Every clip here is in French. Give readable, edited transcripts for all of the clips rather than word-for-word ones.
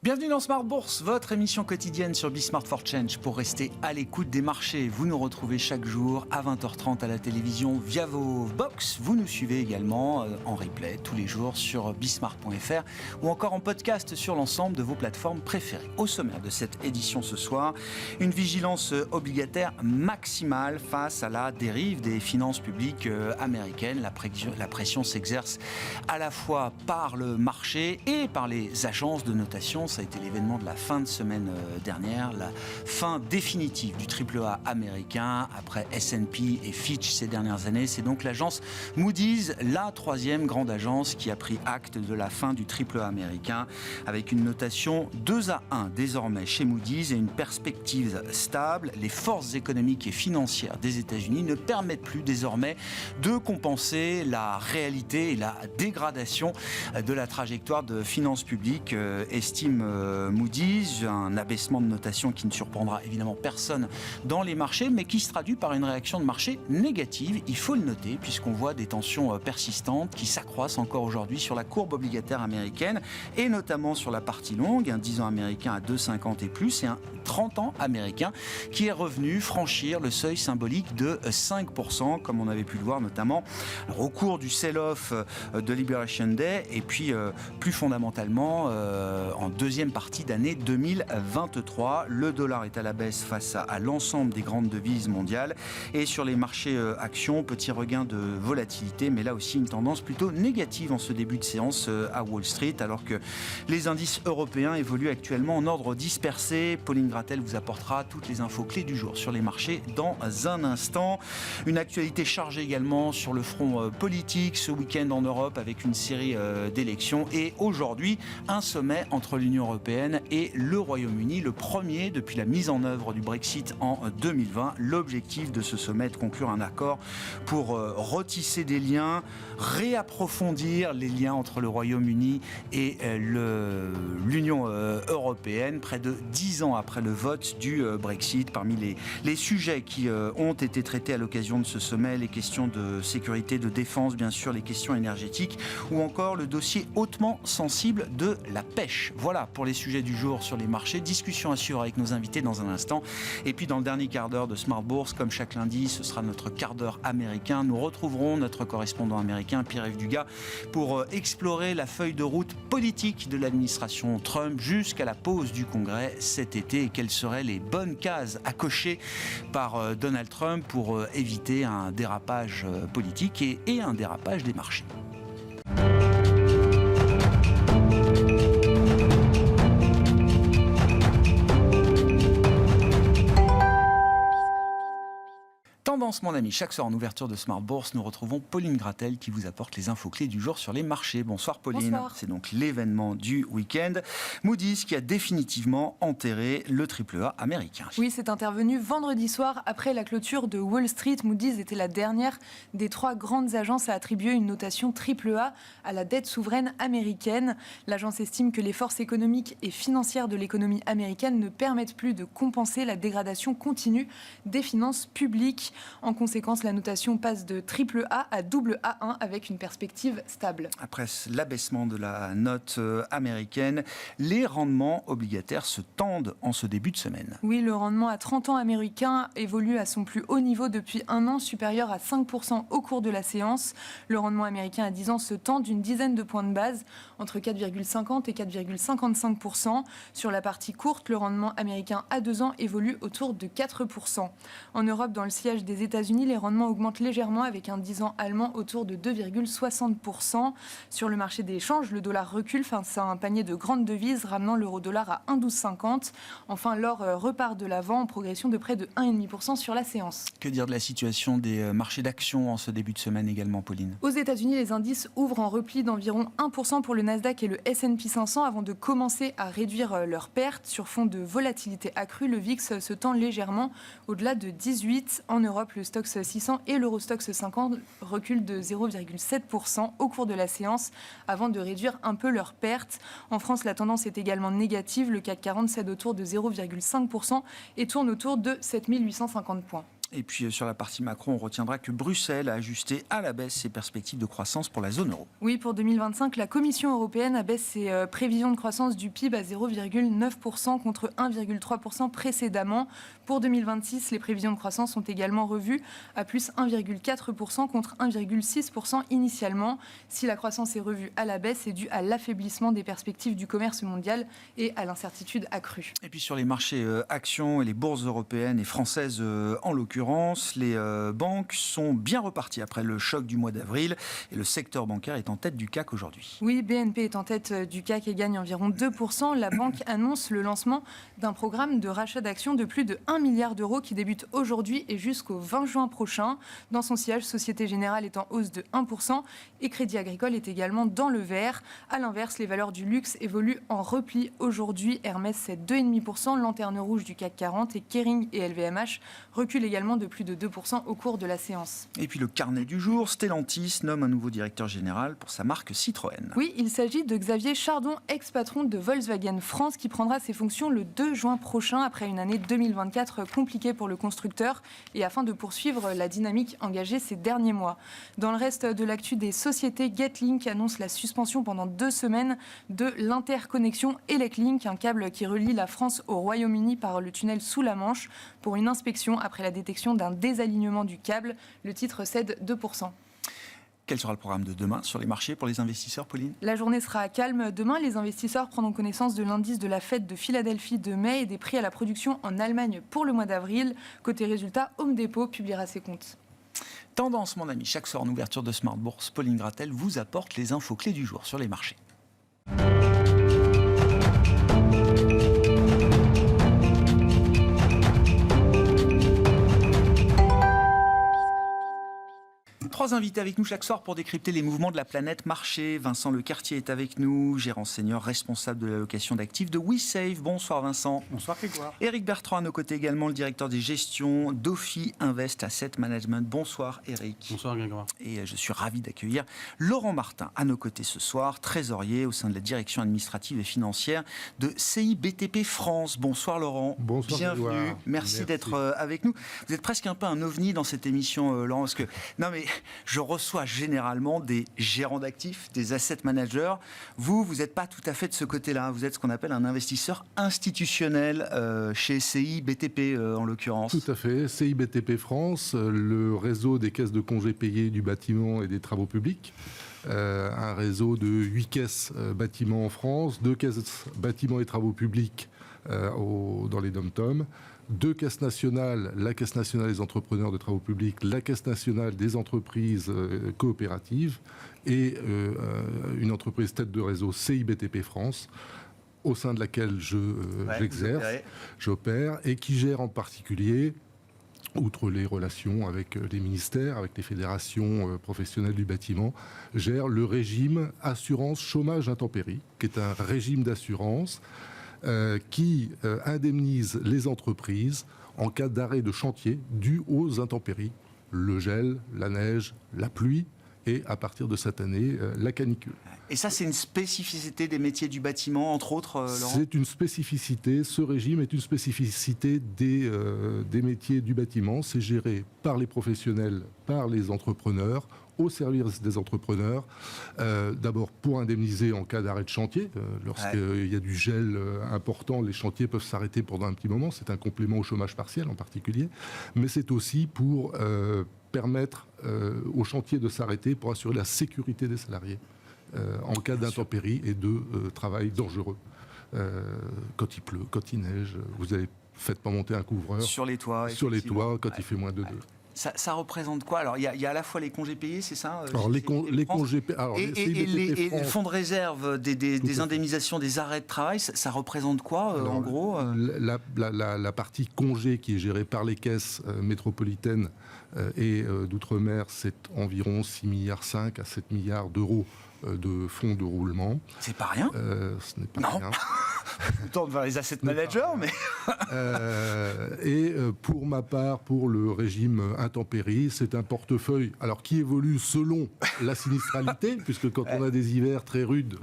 Bienvenue dans Smart Bourse, votre émission quotidienne sur Smart for Change. Pour rester à l'écoute des marchés, vous nous retrouvez chaque jour à 20h30 à la télévision via vos box. Vous nous suivez également en replay tous les jours sur bismart.fr ou encore en podcast sur l'ensemble de vos plateformes préférées. Au sommaire de cette édition ce soir, une vigilance obligataire maximale face à la dérive des finances publiques américaines. La pression s'exerce à la fois par le marché et par les agences de notation. Ça a été l'événement de la fin de semaine dernière, la fin définitive du AAA américain après S&P et Fitch ces dernières années. C'est donc l'agence Moody's, la troisième grande agence qui a pris acte de la fin du AAA américain avec une notation 2-1 désormais chez Moody's et une perspective stable. Les forces économiques et financières des États-Unis ne permettent plus désormais de compenser la réalité et la dégradation de la trajectoire de finances publiques, estime Moody's, un abaissement de notation qui ne surprendra évidemment personne dans les marchés, mais qui se traduit par une réaction de marché négative, il faut le noter, puisqu'on voit des tensions persistantes qui s'accroissent encore aujourd'hui sur la courbe obligataire américaine, et notamment sur la partie longue, un 10 ans américain à 2,50 et plus, et un 30 ans américain qui est revenu franchir le seuil symbolique de 5%, comme on avait pu le voir notamment au cours du sell-off de Liberation Day, et puis plus fondamentalement en deuxième partie d'année 2023. Le dollar est à la baisse face à l'ensemble des grandes devises mondiales. Et sur les marchés actions, petit regain de volatilité, mais là aussi une tendance plutôt négative en ce début de séance à Wall Street, alors que les indices européens évoluent actuellement en ordre dispersé. Pauline Gratel vous apportera toutes les infos clés du jour sur les marchés dans un instant. Une actualité chargée également sur le front politique ce week-end en Europe avec une série d'élections et aujourd'hui un sommet entre l'Union européenne et le Royaume-Uni, le premier depuis la mise en œuvre du Brexit en 2020. L'objectif de ce sommet est de conclure un accord pour retisser des liens, réapprofondir les liens entre le Royaume-Uni et l'Union européenne, près de 10 ans après le vote du Brexit. Parmi les sujets qui ont été traités à l'occasion de ce sommet, les questions de sécurité, de défense, bien sûr, les questions énergétiques ou encore le dossier hautement sensible de la pêche. Voilà pour les sujets du jour sur les marchés. Discussion à suivre avec nos invités dans un instant. Et puis dans le dernier quart d'heure de Smart Bourse, comme chaque lundi, ce sera notre quart d'heure américain. Nous retrouverons notre correspondant américain, Pierre-Yves Dugas, pour explorer la feuille de route politique de l'administration Trump jusqu'à la pause du Congrès cet été et quelles seraient les bonnes cases à cocher par Donald Trump pour éviter un dérapage politique et un dérapage des marchés. Tendance, mon ami, chaque soir en ouverture de Smart Bourse, nous retrouvons Pauline Gratel qui vous apporte les infos clés du jour sur les marchés. Bonsoir Pauline. Bonsoir. C'est donc l'événement du week-end. Moody's qui a définitivement enterré le AAA américain. Oui, c'est intervenu vendredi soir après la clôture de Wall Street. Moody's était la dernière des trois grandes agences à attribuer une notation AAA à la dette souveraine américaine. L'agence estime que les forces économiques et financières de l'économie américaine ne permettent plus de compenser la dégradation continue des finances publiques. En conséquence, la notation passe de AAA à AA1 avec une perspective stable. Après l'abaissement de la note américaine, les rendements obligataires se tendent en ce début de semaine. Oui, le rendement à 30 ans américain évolue à son plus haut niveau depuis un an, supérieur à 5% au cours de la séance. Le rendement américain à 10 ans se tend d'une dizaine de points de base, entre 4,50 et 4,55%. Sur la partie courte, le rendement américain à 2 ans évolue autour de 4%. En Europe, dans le siège des États-Unis, les rendements augmentent légèrement avec un 10 ans allemand autour de 2,60%. Sur le marché des échanges, le dollar recule face à un panier de grandes devises, ramenant l'euro-dollar à 1,1250. Enfin, l'or repart de l'avant en progression de près de 1,5% sur la séance. Que dire de la situation des marchés d'actions en ce début de semaine également, Pauline ? Aux États-Unis, les indices ouvrent en repli d'environ 1% pour le Nasdaq et le S&P 500 avant de commencer à réduire leurs pertes. Sur fond de volatilité accrue, le VIX se tend légèrement au-delà de 18. En Europe, le Stoxx 600 et l'Eurostoxx 50 reculent de 0,7% au cours de la séance avant de réduire un peu leurs pertes. En France, la tendance est également négative. Le CAC 40 cède autour de 0,5% et tourne autour de 7 850 points. Et puis sur la partie macro, on retiendra que Bruxelles a ajusté à la baisse ses perspectives de croissance pour la zone euro. Oui, pour 2025, la Commission européenne abaisse ses prévisions de croissance du PIB à 0,9% contre 1,3% précédemment. Pour 2026, les prévisions de croissance sont également revues à plus 1,4% contre 1,6% initialement. Si la croissance est revue à la baisse, c'est dû à l'affaiblissement des perspectives du commerce mondial et à l'incertitude accrue. Et puis sur les marchés actions et les bourses européennes et françaises en l'occurrence, les banques sont bien reparties après le choc du mois d'avril et le secteur bancaire est en tête du CAC aujourd'hui. Oui, BNP est en tête du CAC et gagne environ 2%. La banque annonce le lancement d'un programme de rachat d'actions de plus de 1 milliard d'euros qui débute aujourd'hui et jusqu'au 20 juin prochain. Dans son siège, Société Générale est en hausse de 1% et Crédit Agricole est également dans le vert. À l'inverse, les valeurs du luxe évoluent en repli aujourd'hui. Hermès cède 2,5%, lanterne rouge du CAC 40 et Kering et LVMH reculent également de plus de 2% au cours de la séance. Et puis le carnet du jour, Stellantis nomme un nouveau directeur général pour sa marque Citroën. Oui, il s'agit de Xavier Chardon, ex-patron de Volkswagen France, qui prendra ses fonctions le 2 juin prochain, après une année 2024 compliquée pour le constructeur, et afin de poursuivre la dynamique engagée ces derniers mois. Dans le reste de l'actu des sociétés, Getlink annonce la suspension pendant 2 semaines de l'interconnexion ElecLink, un câble qui relie la France au Royaume-Uni par le tunnel sous la Manche, pour une inspection après la détection d'un désalignement du câble. Le titre cède 2%. Quel sera le programme de demain sur les marchés pour les investisseurs, Pauline ? La journée sera calme. Demain, les investisseurs prendront connaissance de l'indice de la Fed de Philadelphie de mai et des prix à la production en Allemagne pour le mois d'avril. Côté résultat, Home Depot publiera ses comptes. Tendance, mon ami, chaque soir en ouverture de Smart Bourse, Pauline Gratel vous apporte les infos clés du jour sur les marchés. Trois invités avec nous chaque soir pour décrypter les mouvements de la planète marché. Vincent Lecartier est avec nous, gérant senior responsable de l'allocation d'actifs de WeSave. Bonsoir Vincent. Bonsoir Grégoire. Éric Bertrand à nos côtés également, le directeur des gestions d'Ophi Invest Asset Management. Bonsoir Éric. Bonsoir Grégoire. Et je suis ravi d'accueillir Laurent Martin à nos côtés ce soir, trésorier au sein de la direction administrative et financière de CIBTP France. Bonsoir Laurent. Bonsoir bienvenue. Grégoire. Merci d'être avec nous. Vous êtes presque un peu un ovni dans cette émission, Laurent, parce que non mais je reçois généralement des gérants d'actifs, des asset managers. Vous n'êtes pas tout à fait de ce côté-là. Vous êtes ce qu'on appelle un investisseur institutionnel chez CIBTP en l'occurrence. Tout à fait. CIBTP France, le réseau des caisses de congés payés du bâtiment et des travaux publics. Un réseau de 8 caisses bâtiments en France, 2 caisses bâtiments et travaux publics dans les dom-toms. 2 caisses nationales, la Caisse nationale des entrepreneurs de travaux publics, la Caisse nationale des entreprises coopératives et une entreprise tête de réseau CIBTP France, au sein de laquelle j'opère et qui gère en particulier, outre les relations avec les ministères, avec les fédérations professionnelles du bâtiment, gère le régime assurance chômage intempéries, qui est un régime d'assurance qui indemnise les entreprises en cas d'arrêt de chantier dû aux intempéries, le gel, la neige, la pluie et à partir de cette année, la canicule. Et ça, c'est une spécificité des métiers du bâtiment, entre autres, Laurent ? C'est une spécificité, ce régime est une spécificité des métiers du bâtiment. C'est géré par les professionnels, par les entrepreneurs, au service des entrepreneurs, d'abord pour indemniser en cas d'arrêt de chantier. Lorsqu'il y a du gel important, les chantiers peuvent s'arrêter pendant un petit moment. C'est un complément au chômage partiel en particulier. Mais c'est aussi pour permettre aux chantiers de s'arrêter, pour assurer la sécurité des salariés en cas d'intempéries et de travail dangereux. Quand il pleut, quand il neige, faites pas monter un couvreur sur les toits, quand il fait moins de 2. Ça représente quoi ? Alors, il y a à la fois les congés payés, c'est ça ? Alors, les congés payés... Et le fonds de réserve des indemnisations des arrêts de travail, ça représente quoi, en gros ? La partie congés qui est gérée par les caisses métropolitaines et d'outre-mer, c'est environ 6,5 milliards à 7 milliards d'euros de fonds de roulement. C'est pas rien ? Ce n'est pas rien. Je me tourne vers les asset managers, mais... Pour ma part, pour le régime intempéries, c'est un portefeuille qui évolue selon la sinistralité, puisque quand on a des hivers très rudes,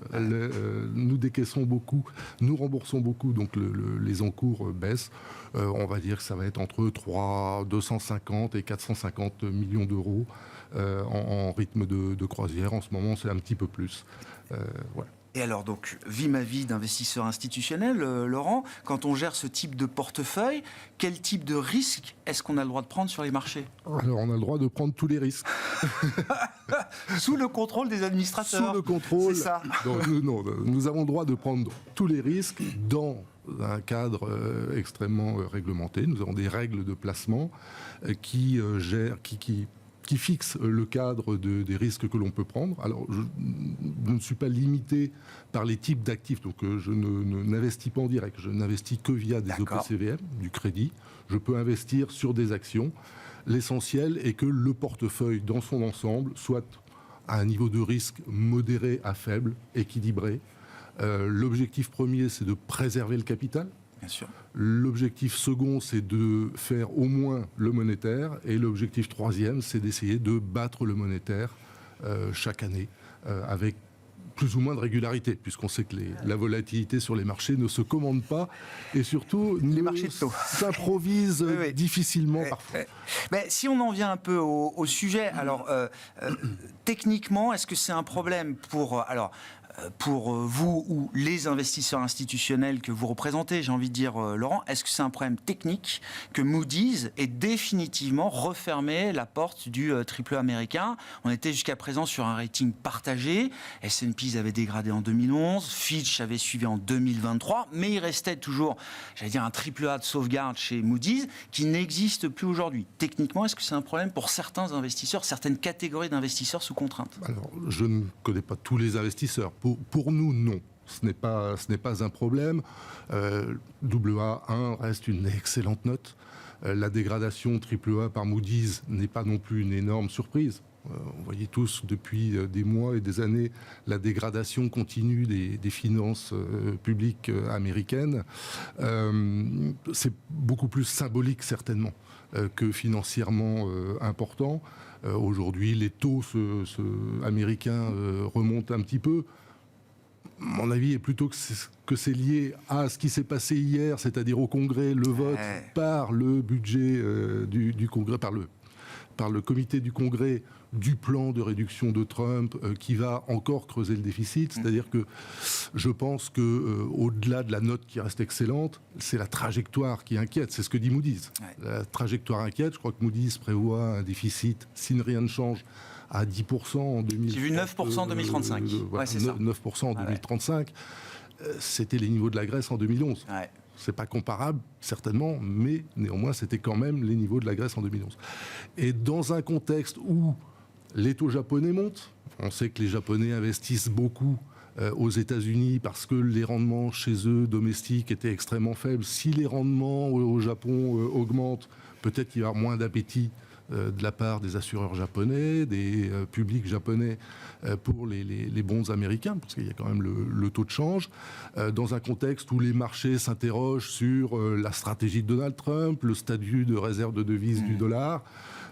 nous décaissons beaucoup, nous remboursons beaucoup, donc les encours baissent. On va dire que ça va être entre 250 et 450 millions d'euros en rythme de croisière. En ce moment, c'est un petit peu plus. Voilà. Et alors, donc, vie ma vie d'investisseur institutionnel, Laurent, quand on gère ce type de portefeuille, quel type de risque est-ce qu'on a le droit de prendre sur les marchés ? Alors, on a le droit de prendre tous les risques. Sous le contrôle des administrateurs. Sous le contrôle. C'est ça. Donc, nous avons le droit de prendre tous les risques dans un cadre extrêmement réglementé. Nous avons des règles de placement qui fixe le cadre des risques que l'on peut prendre. Alors, je ne suis pas limité par les types d'actifs, donc je n'investis pas en direct, je n'investis que via des OPCVM, du crédit. Je peux investir sur des actions. L'essentiel est que le portefeuille, dans son ensemble, soit à un niveau de risque modéré à faible, équilibré. L'objectif premier, c'est de préserver le capital. Bien sûr. L'objectif second, c'est de faire au moins le monétaire. Et l'objectif troisième, c'est d'essayer de battre le monétaire chaque année avec plus ou moins de régularité, puisqu'on sait que la volatilité sur les marchés ne se commande pas et surtout les marchés de taux s'improvisent difficilement parfois. Mais si on en vient un peu au sujet, alors techniquement, est-ce que c'est un problème pour vous ou les investisseurs institutionnels que vous représentez, j'ai envie de dire, Laurent, est-ce que c'est un problème technique que Moody's ait définitivement refermé la porte du triple A américain ? On était jusqu'à présent sur un rating partagé. S&P avait dégradé en 2011, Fitch avait suivi en 2023, mais il restait toujours, j'allais dire, un triple A de sauvegarde chez Moody's qui n'existe plus aujourd'hui. Techniquement, est-ce que c'est un problème pour certains investisseurs, certaines catégories d'investisseurs sous contrainte ? Alors, je ne connais pas tous les investisseurs. Pour nous, non. Ce n'est pas un problème. AA1 reste une excellente note. La dégradation AAA par Moody's n'est pas non plus une énorme surprise. On voyait tous depuis des mois et des années la dégradation continue des finances publiques américaines. C'est beaucoup plus symbolique certainement que financièrement important. Aujourd'hui, les taux américains remontent un petit peu. Mon avis est plutôt que c'est lié à ce qui s'est passé hier, c'est-à-dire au Congrès, le vote par le budget du Congrès, par le comité du Congrès du plan de réduction de Trump qui va encore creuser le déficit. C'est-à-dire que je pense que au-delà de la note qui reste excellente, c'est la trajectoire qui inquiète. C'est ce que dit Moody's. La trajectoire inquiète. Je crois que Moody's prévoit un déficit, si rien ne change, à 10% en 2030. J'ai vu 9% en 2035. C'est ça. 9% en 2035. C'était les niveaux de la Grèce en 2011. C'est pas comparable, certainement, mais néanmoins, c'était quand même les niveaux de la Grèce en 2011. Et dans un contexte où les taux japonais montent, on sait que les Japonais investissent beaucoup aux États-Unis parce que les rendements chez eux, domestiques, étaient extrêmement faibles. Si les rendements au Japon augmentent, peut-être qu'il y aura moins d'appétit de la part des assureurs japonais, des publics japonais pour les bons américains, parce qu'il y a quand même le taux de change, dans un contexte où les marchés s'interrogent sur la stratégie de Donald Trump, le statut de réserve de devises du dollar.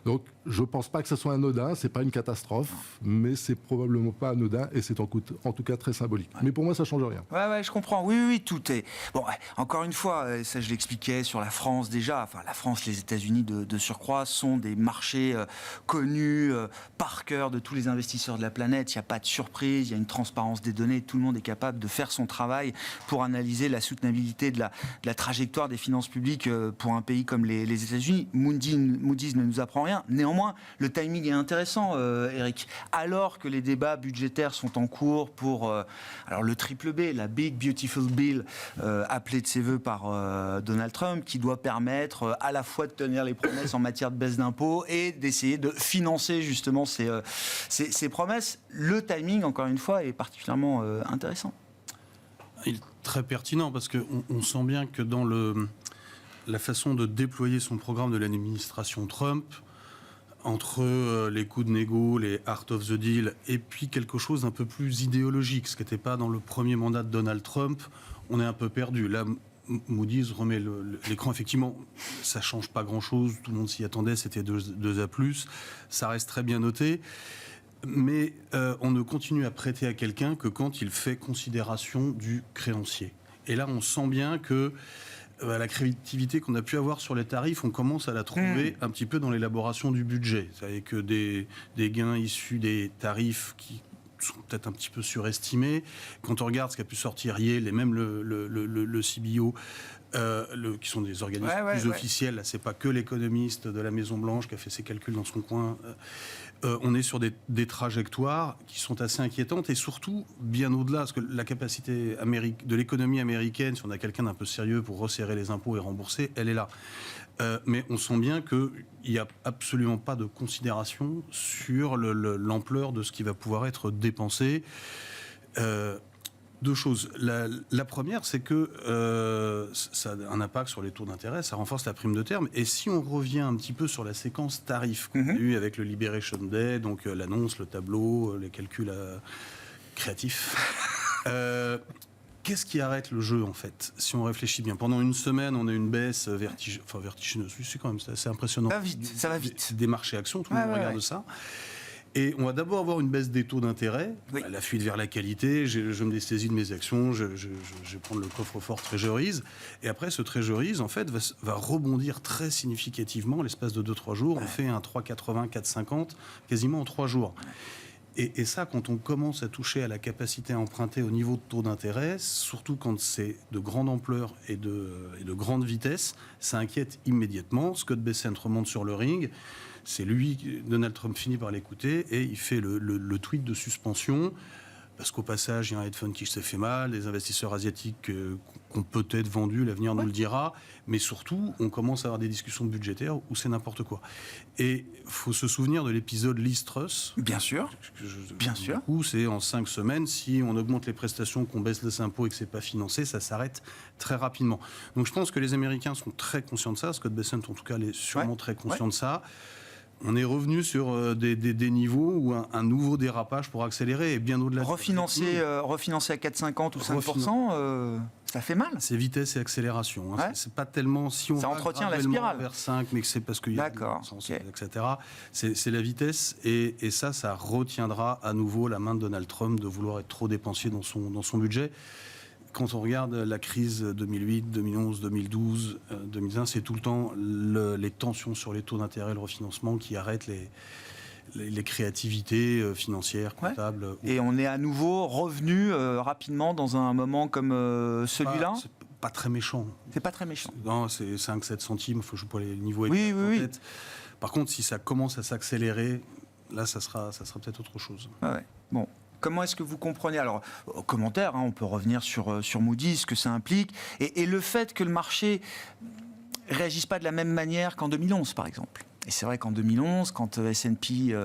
Donc, je ne pense pas que ce soit anodin, ce n'est pas une catastrophe, mais c'est probablement pas anodin et c'est en tout cas très symbolique. Mais pour moi, ça ne change rien. Ouais, je comprends. Oui, tout est... Bon, encore une fois, ça je l'expliquais sur la France déjà, enfin la France, les États-Unis de surcroît sont des marchés connus par cœur de tous les investisseurs de la planète. Il n'y a pas de surprise, il y a une transparence des données, tout le monde est capable de faire son travail pour analyser la soutenabilité de la trajectoire des finances publiques pour un pays comme les États-Unis. Moody's ne nous apprend rien. Néanmoins, le timing est intéressant, Eric. Alors que les débats budgétaires sont en cours pour alors le triple B, la Big Beautiful Bill, appelée de ses voeux par Donald Trump, qui doit permettre à la fois de tenir les promesses en matière de baisse d'impôts et d'essayer de financer justement ces promesses. Le timing, encore une fois, est particulièrement intéressant. Il est très pertinent parce qu'on sent bien que dans la façon de déployer son programme de l'administration Trump, entre les coups de négo, les art of the deal, et puis quelque chose d'un peu plus idéologique, ce qui n'était pas dans le premier mandat de Donald Trump, on est un peu perdu. Là, Moody's remet l'écran. Effectivement, ça ne change pas grand-chose. Tout le monde s'y attendait. C'était 2A+. Ça reste très bien noté. Mais on ne continue à prêter à quelqu'un que quand il fait considération du créancier. Et là, on sent bien que la créativité qu'on a pu avoir sur les tarifs, on commence à la trouver un petit peu dans l'élaboration du budget. Avec des gains issus des tarifs qui sont peut-être un petit peu surestimés. Quand on regarde ce qu'a pu sortir Yale et même le CBO, qui sont des organismes officiels, là, c'est pas que l'économiste de la Maison-Blanche qui a fait ses calculs dans son coin. On est sur des trajectoires qui sont assez inquiétantes et surtout bien au-delà, parce que la capacité de l'économie américaine, si on a quelqu'un d'un peu sérieux pour resserrer les impôts et rembourser, elle est là. Mais on sent bien qu'il n'y a absolument pas de considération sur l'ampleur de ce qui va pouvoir être dépensé. Deux choses. La première, c'est que ça a un impact sur les taux d'intérêt, ça renforce la prime de terme. Et si on revient un petit peu sur la séquence tarif qu'on a eue avec le Liberation Day, donc l'annonce, le tableau, les calculs créatifs, qu'est-ce qui arrête le jeu, en fait, si on réfléchit bien? Pendant une semaine, on a une baisse vertigineuse, c'est quand même assez impressionnant. Ça va vite. Des marchés actions, tout le monde regarde ça. Et on va d'abord avoir une baisse des taux d'intérêt, la fuite vers la qualité, je me dessaisis de mes actions, je vais prendre le coffre-fort Treasuries, et après ce Treasuries, en fait, va rebondir très significativement l'espace de 2-3 jours. On fait un 3,80, 4,50, quasiment en 3 jours. Et ça, quand on commence à toucher à la capacité à emprunter au niveau de taux d'intérêt, surtout quand c'est de grande ampleur et de grande vitesse, ça inquiète immédiatement. Scott Bessent remonte sur le ring. C'est lui, Donald Trump finit par l'écouter et il fait le tweet de suspension parce qu'au passage, il y a un hedge fund qui s'est fait mal, des investisseurs asiatiques qu'on peut-être vendu, l'avenir nous le dira, mais surtout, on commence à avoir des discussions budgétaires où c'est n'importe quoi. Et il faut se souvenir de l'épisode Liz Truss. Bien sûr. Bien sûr. Du coup, c'est en 5 semaines, si on augmente les prestations, qu'on baisse les impôts et que c'est pas financé, ça s'arrête très rapidement. Donc je pense que les Américains sont très conscients de ça, Scott Bessent en tout cas est sûrement très conscient de ça. On est revenu sur des niveaux où un nouveau dérapage pour accélérer et bien au-delà. Refinancer à 4,50 ou 5%, ça fait mal. C'est vitesse et accélération. Hein. C'est pas tellement si on ça entretient la spirale vers 5, mais que c'est parce qu'il y a etc. C'est la vitesse et ça retiendra à nouveau la main de Donald Trump de vouloir être trop dépensier dans son budget. Quand on regarde la crise 2008, 2011, 2012, 2001, c'est tout le temps les tensions sur les taux d'intérêt, le refinancement qui arrêtent les créativités financières, comptables. Et on est à nouveau revenu rapidement dans un moment comme celui-là. C'est pas très méchant. C'est pas très méchant. Non, c'est 5-7 centimes, il faut jouer pour les niveaux. Oui. Par contre, si ça commence à s'accélérer, là, ça sera peut-être autre chose. Bon. Comment est-ce que vous comprenez, alors, commentaire, on peut revenir sur Moody's, ce que ça implique, et le fait que le marché ne réagisse pas de la même manière qu'en 2011, par exemple. Et c'est vrai qu'en 2011, quand S&P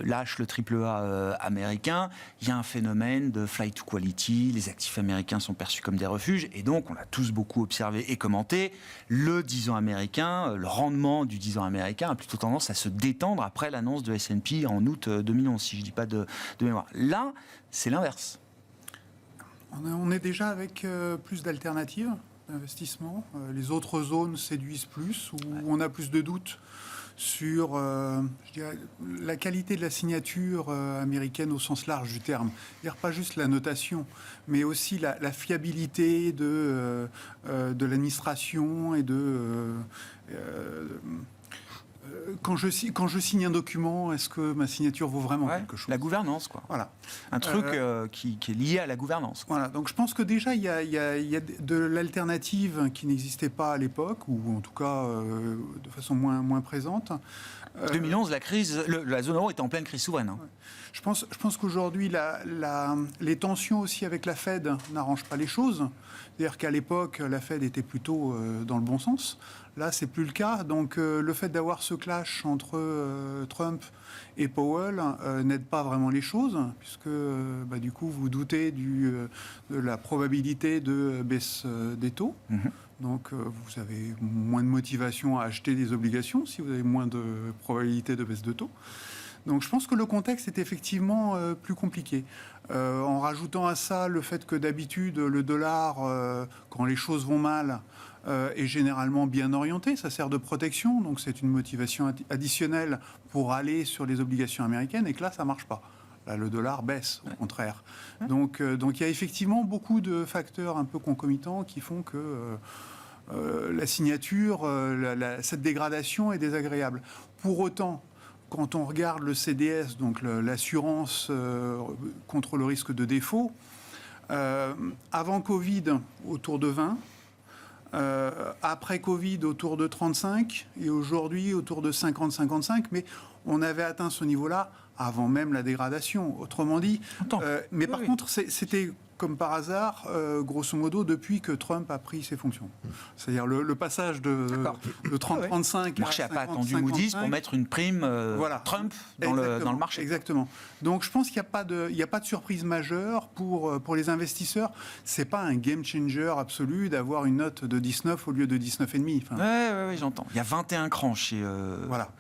lâche le AAA américain, il y a un phénomène de flight to quality, les actifs américains sont perçus comme des refuges, et donc on l'a tous beaucoup observé et commenté, le 10 ans américain, le rendement du 10 ans américain a plutôt tendance à se détendre après l'annonce de S&P en août 2011, si je ne dis pas de mémoire. Là, c'est l'inverse. On est déjà avec plus d'alternatives d'investissement. Les autres zones séduisent plus, où on a plus de doutes sur je dirais, la qualité de la signature américaine au sens large du terme. C'est-à-dire pas juste la notation, mais aussi la fiabilité de l'administration et quand je signe un document, est-ce que ma signature vaut vraiment quelque chose ? La gouvernance, quoi. Voilà. Un truc qui est lié à la gouvernance. Voilà. Donc je pense que déjà, il y a de l'alternative qui n'existait pas à l'époque, ou en tout cas de façon moins présente. 2011, la zone euro était en pleine crise souveraine. Hein. Je pense qu'aujourd'hui, les tensions aussi avec la Fed n'arrangent pas les choses. C'est-à-dire qu'à l'époque, la Fed était plutôt dans le bon sens. Là, c'est plus le cas. Donc, le fait d'avoir ce clash entre Trump et Powell n'aide pas vraiment les choses, puisque du coup, vous doutez de la probabilité de baisse des taux. Mm-hmm. Donc, vous avez moins de motivation à acheter des obligations si vous avez moins de probabilité de baisse de taux. Donc je pense que le contexte est effectivement plus compliqué. En rajoutant à ça le fait que d'habitude, le dollar, quand les choses vont mal, est généralement bien orienté, ça sert de protection, donc c'est une motivation additionnelle pour aller sur les obligations américaines, et que là, ça ne marche pas. Là, le dollar baisse, au contraire. Donc il y a effectivement beaucoup de facteurs un peu concomitants qui font que la signature, cette dégradation est désagréable. Pour autant, quand on regarde le CDS, donc l'assurance contre le risque de défaut, avant Covid, autour de 20, après Covid, autour de 35, et aujourd'hui, autour de 50-55, mais on avait atteint ce niveau-là avant même la dégradation. Autrement dit, mais par contre, c'était comme par hasard, grosso modo, depuis que Trump a pris ses fonctions. C'est-à-dire le passage de 30-35 Le marché à 50, n'a pas attendu 55, Moody's pour mettre une prime Trump dans le marché. Exactement. Donc je pense qu'il n'y a pas de surprise majeure pour les investisseurs. Ce n'est pas un game changer absolu d'avoir une note de 19 au lieu de 19,5. Enfin, Oui, j'entends. Il y a 21 crans chez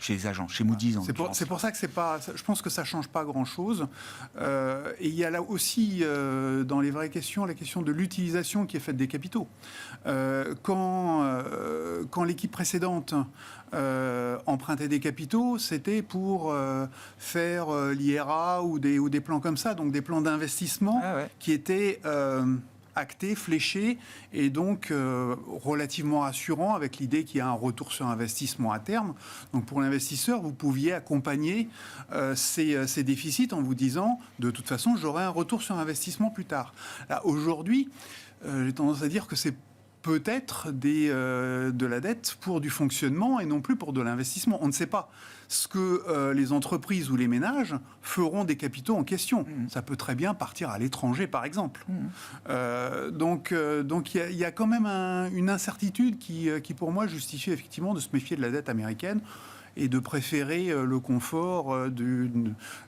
les agents, chez Moody's. C'est pour ça que je pense que ça ne change pas grand-chose. Et il y a là aussi, dans les vraies questions, la question de l'utilisation qui est faite des capitaux. Quand l'équipe précédente empruntait des capitaux, c'était pour faire l'IRA ou des plans comme ça, donc des plans d'investissement qui étaient actés, fléchés, et donc relativement rassurants, avec l'idée qu'il y a un retour sur investissement à terme. Donc pour l'investisseur, vous pouviez accompagner ces déficits en vous disant, de toute façon, j'aurai un retour sur investissement plus tard. Là, aujourd'hui, j'ai tendance à dire que c'est peut-être de la dette pour du fonctionnement et non plus pour de l'investissement. On ne sait pas ce que les entreprises ou les ménages feront des capitaux en question. Ça peut très bien partir à l'étranger, par exemple. Donc il y a quand même une incertitude qui, pour moi, justifie effectivement de se méfier de la dette américaine et de préférer le confort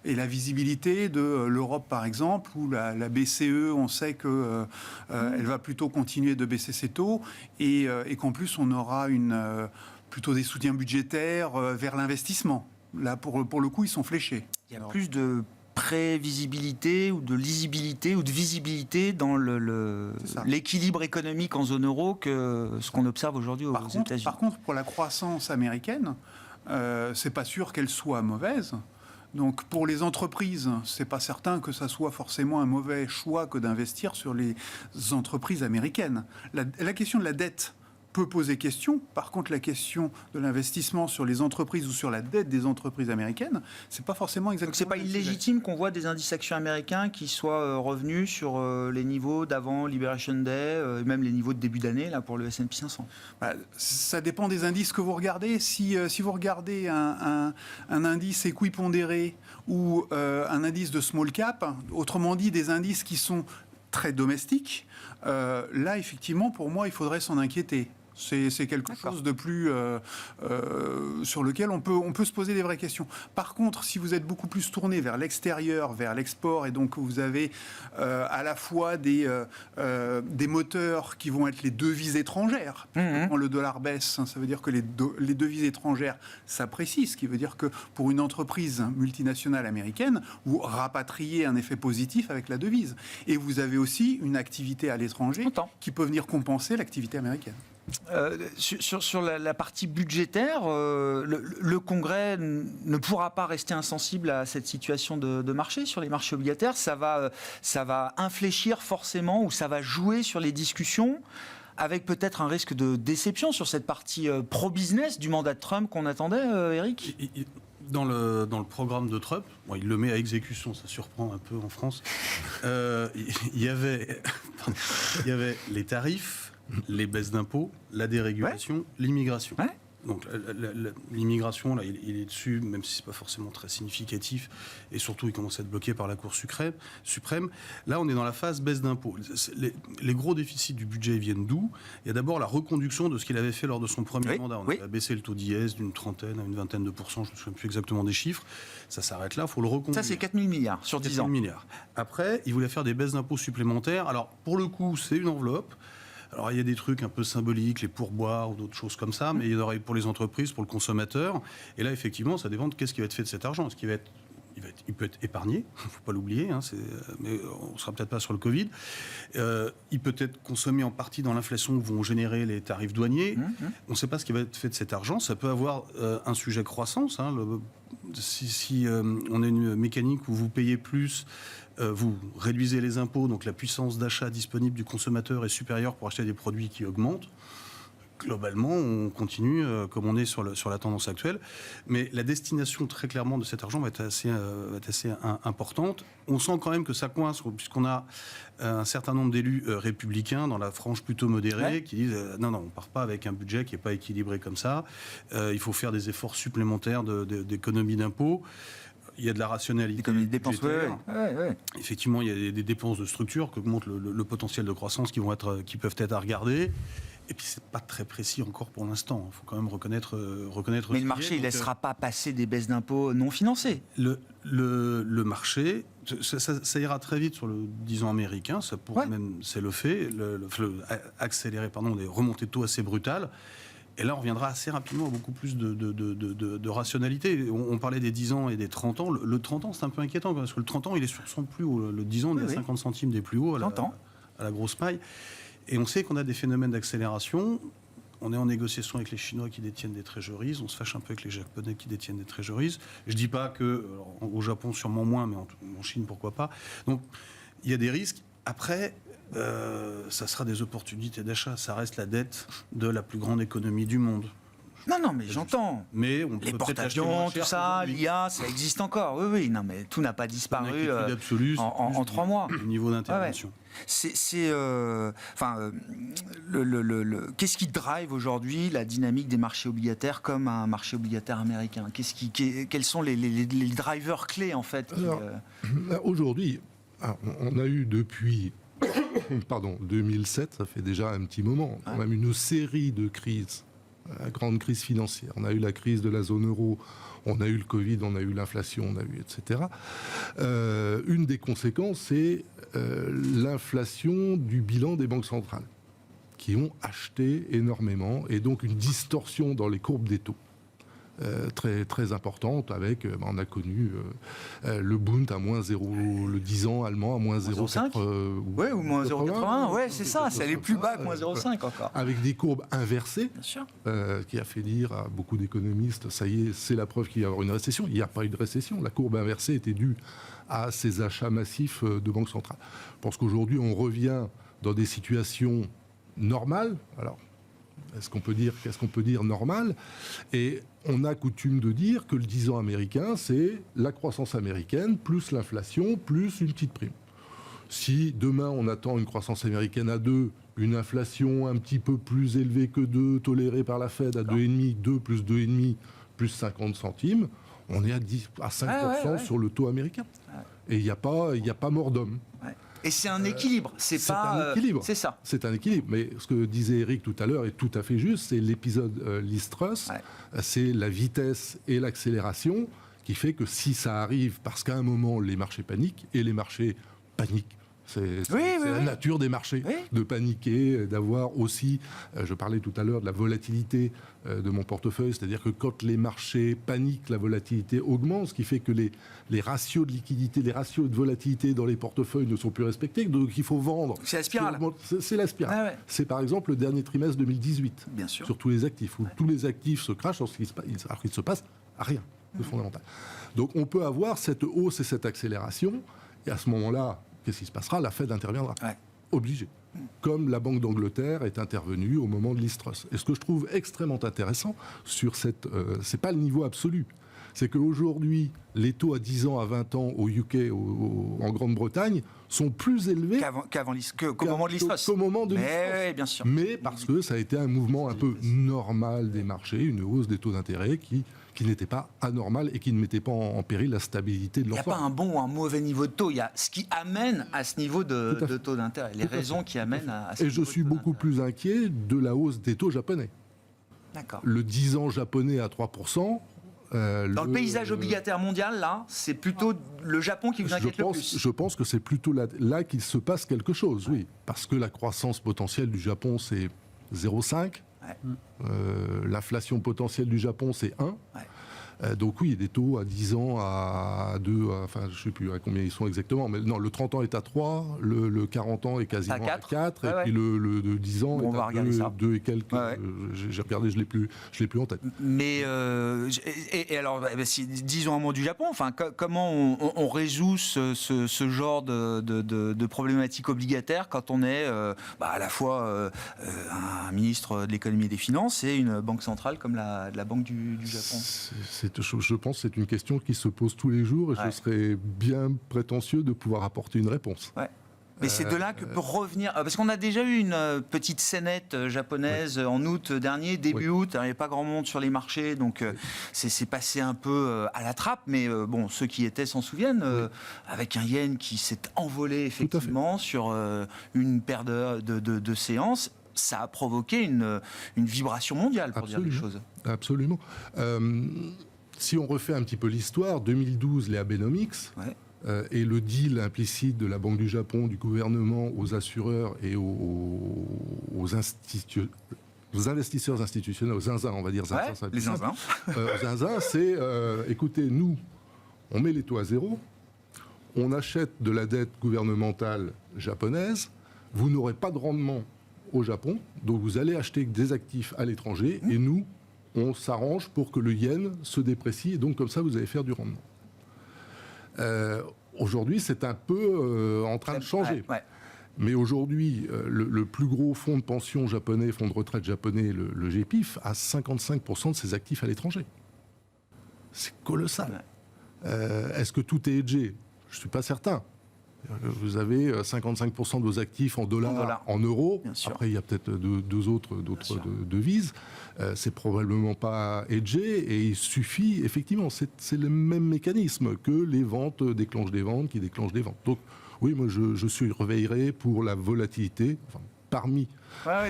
et la visibilité de l'Europe, par exemple, où la BCE, on sait qu'elle va plutôt continuer de baisser ses taux et qu'en plus, on aura plutôt des soutiens budgétaires vers l'investissement. Là, pour le coup, ils sont fléchés. Il y a plus de prévisibilité ou de lisibilité ou de visibilité dans l'équilibre économique en zone euro que ce qu'on observe aujourd'hui aux États-Unis. Par contre, pour la croissance américaine, c'est pas sûr qu'elle soit mauvaise. Donc pour les entreprises, c'est pas certain que ça soit forcément un mauvais choix que d'investir sur les entreprises américaines. La question de la dette peut poser question. Par contre, la question de l'investissement sur les entreprises ou sur la dette des entreprises américaines, c'est pas forcément exactement. Donc c'est pas illégitime qu'on voit des indices actions américains qui soient revenus sur les niveaux d'avant Liberation Day, même les niveaux de début d'année là pour le S&P 500. Ça dépend des indices que vous regardez. Si vous regardez un indice équipondéré ou un indice de small cap, autrement dit des indices qui sont très domestiques, là effectivement pour moi il faudrait s'en inquiéter. C'est quelque chose de plus sur lequel on peut se poser des vraies questions. Par contre, si vous êtes beaucoup plus tourné vers l'extérieur, vers l'export, et donc vous avez à la fois des moteurs qui vont être les devises étrangères. Quand le dollar baisse, ça veut dire que les devises étrangères s'apprécient, ce qui veut dire que pour une entreprise multinationale américaine, vous rapatriez un effet positif avec la devise. Et vous avez aussi une activité à l'étranger qui peut venir compenser l'activité américaine. Sur la partie budgétaire, le Congrès ne pourra pas rester insensible à cette situation de marché sur les marchés obligataires. Ça va infléchir forcément, ou ça va jouer sur les discussions, avec peut-être un risque de déception sur cette partie pro-business du mandat de Trump qu'on attendait, Eric. Dans le programme de Trump, il le met à exécution, ça surprend un peu en France, il y avait les tarifs, les baisses d'impôts, la dérégulation, l'immigration. Donc l'immigration, là, il est dessus, même si ce n'est pas forcément très significatif, et surtout il commence à être bloqué par la Cour suprême. Là, on est dans la phase baisse d'impôts. Les gros déficits du budget viennent d'où ? Il y a d'abord la reconduction de ce qu'il avait fait lors de son premier mandat. On a baissé le taux d'IS d'une 30aine à une 20aine de %, je ne me souviens plus exactement des chiffres. Ça s'arrête là, il faut le reconduire. Ça, c'est 4 000 milliards sur 10 ans. 4 000 milliards. Après, il voulait faire des baisses d'impôts supplémentaires. Alors, pour le coup, c'est une enveloppe. Alors, il y a des trucs un peu symboliques, les pourboires ou d'autres choses comme ça, mais il y en aurait pour les entreprises, pour le consommateur. Et là, effectivement, ça dépend de qu'est-ce qui va être fait de cet argent. Est-ce qu'il va être il peut être épargné, il ne faut pas l'oublier, mais on ne sera peut-être pas sur le Covid. Il peut être consommé en partie dans l'inflation que vont générer les tarifs douaniers. On ne sait pas ce qui va être fait de cet argent. Ça peut avoir un sujet croissance. Si on a une mécanique où vous payez plus, vous réduisez les impôts, donc la puissance d'achat disponible du consommateur est supérieure pour acheter des produits qui augmentent. Globalement, on continue comme on est sur la tendance actuelle. Mais la destination, très clairement, de cet argent va être assez importante. On sent quand même que ça coince, puisqu'on a un certain nombre d'élus républicains dans la frange plutôt modérée qui disent non, on ne part pas avec un budget qui n'est pas équilibré comme ça. Il faut faire des efforts supplémentaires d'économie d'impôts. Il y a de la rationalité budgétaire. Effectivement, il y a des dépenses de structure que montre le potentiel de croissance qui peuvent être à regarder. Et puis, c'est pas très précis encore pour l'instant. Il faut quand même reconnaître. Mais le marché, il ne laissera pas passer des baisses d'impôts non financées. Le marché, ça ira très vite sur le 10 ans américain. Ça pourrait même, c'est le fait, accélérer des remontées de taux assez brutales. Et là, on reviendra assez rapidement à beaucoup plus de rationalité. On parlait des 10 ans et des 30 ans. Le 30 ans, c'est un peu inquiétant, parce que le 30 ans, il est sur son plus haut. Le 10 ans, on est à 50 centimes des plus hauts à la grosse paille. Et on sait qu'on a des phénomènes d'accélération. On est en négociation avec les Chinois qui détiennent des treasuries. On se fâche un peu avec les Japonais qui détiennent des treasuries. Je ne dis pas qu'au Japon, sûrement moins, mais en Chine, pourquoi pas. Donc, il y a des risques. Après, ça sera des opportunités d'achat. Ça reste la dette de la plus grande économie du monde. Non, mais j'entends. Mais on les peut porte-avions, tout ça, l'IA, ça existe encore. Oui, non, mais tout n'a pas disparu en 3 mois. Au niveau d'intervention. Qu'est-ce qui drive aujourd'hui la dynamique des marchés obligataires comme un marché obligataire américain ? Quels sont les drivers clés, en fait Aujourd'hui, on a eu depuis 2007, ça fait déjà un petit moment, on a eu une série de crises. La grande crise financière. On a eu la crise de la zone euro, on a eu le Covid, on a eu l'inflation, on a eu etc. Une des conséquences, c'est l'inflation du bilan des banques centrales, qui ont acheté énormément, et donc une distorsion dans les courbes des taux. Très, très importante, avec, on a connu le Bund à moins 0, le 10 ans allemand à moins 0,5 ou moins 0,80, c'est ça, c'est allé plus bas que moins 0,5 encore. Avec des courbes inversées, bien sûr. Qui a fait dire à beaucoup d'économistes, ça y est, c'est la preuve qu'il va y avoir une récession. Il n'y a pas eu de récession, la courbe inversée était due à ces achats massifs de banques centrales. Je pense qu'aujourd'hui, on revient dans des situations normales. Alors, qu'est-ce qu'on peut dire normal ? Et on a coutume de dire que le 10 ans américain, c'est la croissance américaine, plus l'inflation, plus une petite prime. Si demain on attend une croissance américaine à 2, une inflation un petit peu plus élevée que 2, tolérée par la Fed à 2,5, 2 plus 2,5, plus 50 centimes, on est à 5% sur le taux américain. Et il n'y a pas mort d'homme. Et c'est un équilibre, c'est pas... un équilibre. C'est ça. C'est un équilibre. Mais ce que disait Eric tout à l'heure est tout à fait juste, c'est l'épisode Liz Truss, c'est la vitesse et l'accélération qui fait que si ça arrive, parce qu'à un moment les marchés paniquent, et les marchés paniquent, c'est la nature des marchés, de paniquer, d'avoir aussi, je parlais tout à l'heure de la volatilité de mon portefeuille, c'est-à-dire que quand les marchés paniquent, la volatilité augmente, ce qui fait que les ratios de liquidité, les ratios de volatilité dans les portefeuilles ne sont plus respectés, donc il faut vendre. C'est la spirale. C'est la spirale. C'est par exemple le dernier trimestre 2018, bien sûr, sur tous les actifs, où tous les actifs se crachent alors qu'il se passe rien de fondamental. Donc on peut avoir cette hausse et cette accélération, et à ce moment-là, qu'est-ce qui se passera ? La Fed interviendra. Obligé. Comme la Banque d'Angleterre est intervenue au moment de Liz Truss. Et ce que je trouve extrêmement intéressant sur cette... c'est pas le niveau absolu. C'est qu'aujourd'hui, les taux à 10 ans, à 20 ans au UK, en Grande-Bretagne, sont plus élevés qu'au moment de Liz Truss. Qu'au moment de Liz Truss. Bien sûr. Mais parce que ça a été un mouvement un peu normal des marchés, une hausse des taux d'intérêt qui n'était pas anormal et qui ne mettait pas en péril la stabilité de l'ensemble. Il n'y a pas un bon ou un mauvais niveau de taux, il y a ce qui amène à ce niveau de taux d'intérêt, les raisons qui amènent à ce niveau de taux d'intérêt. Et je suis beaucoup plus inquiet de la hausse des taux japonais. D'accord. Le 10 ans japonais à 3%. Dans le paysage obligataire mondial, là, c'est plutôt le Japon qui vous inquiète le plus. Je pense que c'est plutôt là qu'il se passe quelque chose, oui. Parce que la croissance potentielle du Japon, c'est 0,5. L'inflation potentielle du Japon, c'est 1. Donc oui, des taux à 10 ans à 2, enfin je ne sais plus à combien ils sont exactement, mais non, le 30 ans est à 3, le 40 ans est quasiment à 4, et puis le de 10 ans on va regarder ça. 2 et quelques. J'ai regardé, je l'ai plus en tête. Mais et alors, disons un mot du Japon. Enfin, comment on résout ce genre de problématiques obligataires quand on est à la fois un ministre de l'économie et des finances et une banque centrale comme la Banque du Japon? Je pense que c'est une question qui se pose tous les jours, et je serais bien prétentieux de pouvoir apporter une réponse. Ouais. Mais c'est de là que peut revenir... Parce qu'on a déjà eu une petite scénette japonaise en août dernier, début août. Il n'y avait pas grand monde sur les marchés, donc c'est passé un peu à la trappe. Mais bon, ceux qui étaient s'en souviennent, avec un yen qui s'est envolé effectivement sur une paire de séances. Ça a provoqué une vibration mondiale, pour dire les choses. Absolument. Si on refait un petit peu l'histoire, 2012, les Abenomics... et le deal implicite de la Banque du Japon, du gouvernement, aux assureurs et aux investisseurs institutionnels, aux zinzins, on va dire zinzins. Les zinzins. Aux zinzins, c'est, écoutez, nous, on met les taux à zéro, on achète de la dette gouvernementale japonaise, vous n'aurez pas de rendement au Japon, donc vous allez acheter des actifs à l'étranger, et nous, on s'arrange pour que le yen se déprécie, et donc comme ça, vous allez faire du rendement. Aujourd'hui, c'est un peu en train de changer. Mais aujourd'hui, le plus gros fonds de pension japonais, fonds de retraite japonais, le GPIF, a 55% de ses actifs à l'étranger. C'est colossal. Est-ce que tout est hedgé? Je ne suis pas certain. Vous avez 55% de vos actifs en dollars, en euros. Après, il y a peut-être deux autres devises. C'est probablement pas hedgé, et il suffit, effectivement, c'est le même mécanisme que les ventes déclenchent des ventes qui déclenchent des ventes. Donc, oui, moi, je surveillerai pour la volatilité, parmi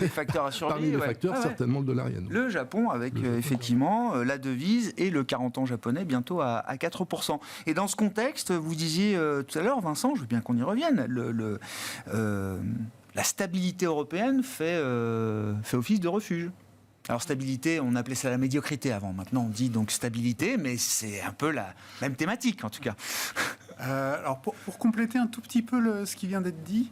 les facteurs à surveiller. Parmi les facteurs, certainement le dollar yen. Le Japon, avec effectivement la devise et le 40 ans japonais bientôt à 4%. Et dans ce contexte, vous disiez tout à l'heure, Vincent, je veux bien qu'on y revienne, la stabilité européenne fait office de refuge. Alors stabilité, on appelait ça la médiocrité avant. Maintenant, on dit donc stabilité, mais c'est un peu la même thématique en tout cas. Alors pour compléter un tout petit peu ce qui vient d'être dit,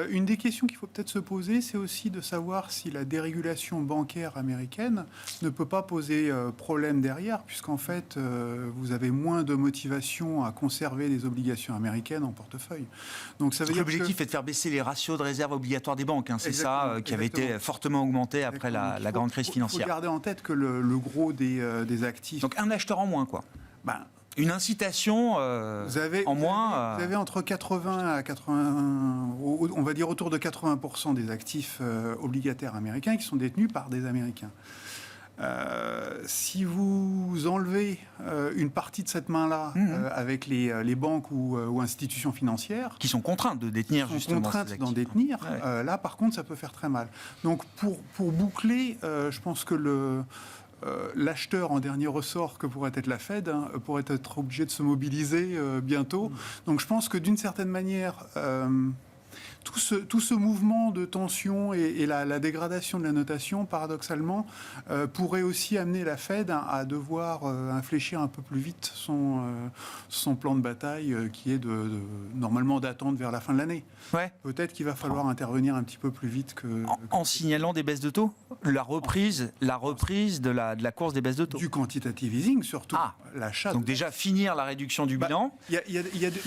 une des questions qu'il faut peut-être se poser, c'est aussi de savoir si la dérégulation bancaire américaine ne peut pas poser problème derrière, puisqu'en fait, vous avez moins de motivation à conserver les obligations américaines en portefeuille. Donc ça veut dire l'objectif est de faire baisser les ratios de réserve obligatoires des banques. C'est ça qui avait été fortement augmenté après la grande crise financière. Il faut garder en tête que le gros des actifs... Donc un acheteur en moins, quoi. Une incitation en moins. Vous avez entre 80 à 80, on va dire autour de 80% des actifs obligataires américains qui sont détenus par des Américains. Si vous enlevez une partie de cette main-là avec les banques ou institutions financières... Qui sont contraintes de détenir justement ces actifs. D'en détenir, là par contre ça peut faire très mal. Donc pour boucler, je pense que l'acheteur en dernier ressort que pourrait être la Fed pourrait être obligé de se mobiliser bientôt. Donc je pense que d'une certaine manière, tout ce mouvement de tension et la dégradation de la notation, paradoxalement, pourrait aussi amener la Fed à devoir infléchir un peu plus vite son plan de bataille qui est normalement d'attendre vers la fin de l'année. Peut-être qu'il va falloir intervenir un petit peu plus vite en signalant des baisses de taux, la reprise de la course des baisses de taux. Du quantitative easing surtout. L'achat. Donc déjà finir la réduction du bilan. Il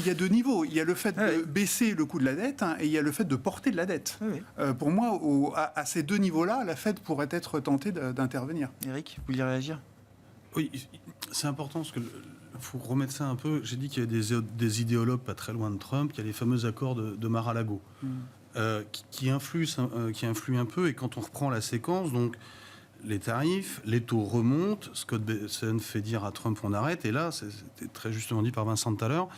y a deux niveaux. Il y a le fait de baisser le coût de la dette et il y a le fait de porter de la dette. Pour moi, à ces deux niveaux-là, la Fed pourrait être tentée d'intervenir. Eric, vous vouliez réagir? Oui, c'est important parce que faut remettre ça un peu. J'ai dit qu'il y avait des idéologues pas très loin de Trump. Il y a les fameux accords de Mar-a-Lago qui influent un peu. Et quand on reprend la séquence, donc les tarifs, les taux remontent. Scott Bessent fait dire à Trump on arrête. Et là, c'était très justement dit par Vincent tout à l'heure.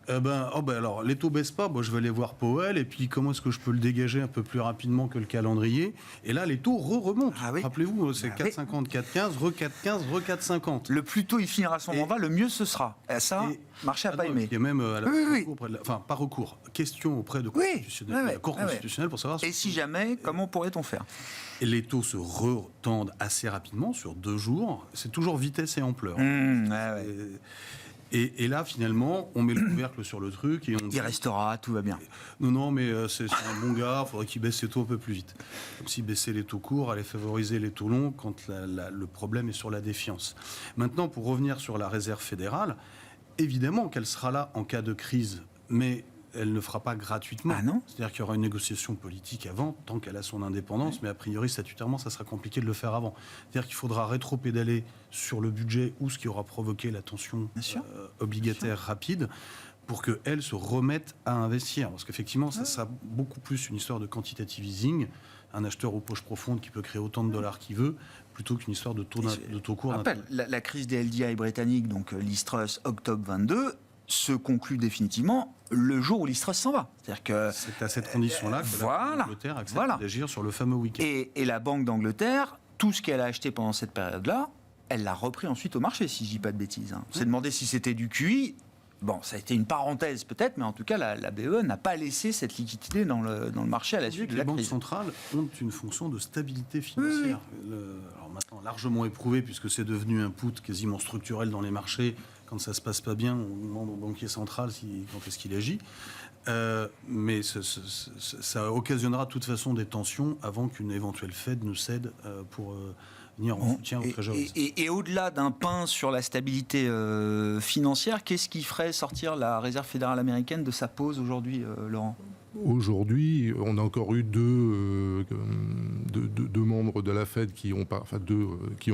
Alors, les taux baissent pas. Moi, je vais aller voir Powell. Et puis, comment est-ce que je peux le dégager un peu plus rapidement que le calendrier? Et là, les taux remontent. Ah oui. Rappelez-vous, c'est 4,50, 4,15, re-4,15, re-4,50. Le plus tôt il finira son mandat, le mieux ce sera. Et ça, marché n'a pas aimé. Il y a même Oui. pas recours, question auprès de la Cour constitutionnelle pour savoir. Et si jamais, comment pourrait-on faire? Et les taux se retendent assez rapidement sur 2 jours. C'est toujours vitesse et ampleur. Et là, finalement, on met le couvercle sur le truc et on dit... Il restera, tout va bien. Non, mais c'est un bon gars, il faudrait qu'il baisse ses taux un peu plus vite. Comme si baisser les taux courts allait favoriser les taux longs quand le problème est sur la défiance. Maintenant, pour revenir sur la réserve fédérale, évidemment qu'elle sera là en cas de crise, mais elle ne fera pas gratuitement. Ah non ? C'est-à-dire qu'il y aura une négociation politique avant, tant qu'elle a son indépendance, mais a priori, statutairement, ça sera compliqué de le faire avant. C'est-à-dire qu'il faudra rétro-pédaler sur le budget ou ce qui aura provoqué la tension obligataire rapide pour qu'elle se remette à investir. Parce qu'effectivement, ça sera beaucoup plus une histoire de quantitative easing, un acheteur aux poches profondes qui peut créer autant de dollars qu'il veut, plutôt qu'une histoire de taux court. Rappelle, la crise des LDI britanniques, donc Liz Truss, octobre 22, se conclut définitivement le jour où Liz Truss s'en va. C'est-à-dire que c'est à cette condition-là que l'Angleterre accepte d'agir sur le fameux week-end. Et la Banque d'Angleterre, tout ce qu'elle a acheté pendant cette période-là, elle l'a repris ensuite au marché, si je dis pas de bêtises. On s'est demandé si c'était du QI. Bon, ça a été une parenthèse peut-être, mais en tout cas, la BE n'a pas laissé cette liquidité dans le marché à la suite de la crise. Les banques centrales ont une fonction de stabilité financière. Alors maintenant, largement éprouvé, puisque c'est devenu un put quasiment structurel dans les marchés. Quand ça se passe pas bien, on demande au banquier central quand est-ce qu'il agit. Mais ça occasionnera de toute façon des tensions avant qu'une éventuelle Fed ne cède pour venir en soutien aux Treasuries. Et au-delà d'un pain sur la stabilité financière, qu'est-ce qui ferait sortir la Réserve fédérale américaine de sa pause aujourd'hui, Laurent ? Aujourd'hui, on a encore eu deux membres de la Fed qui ont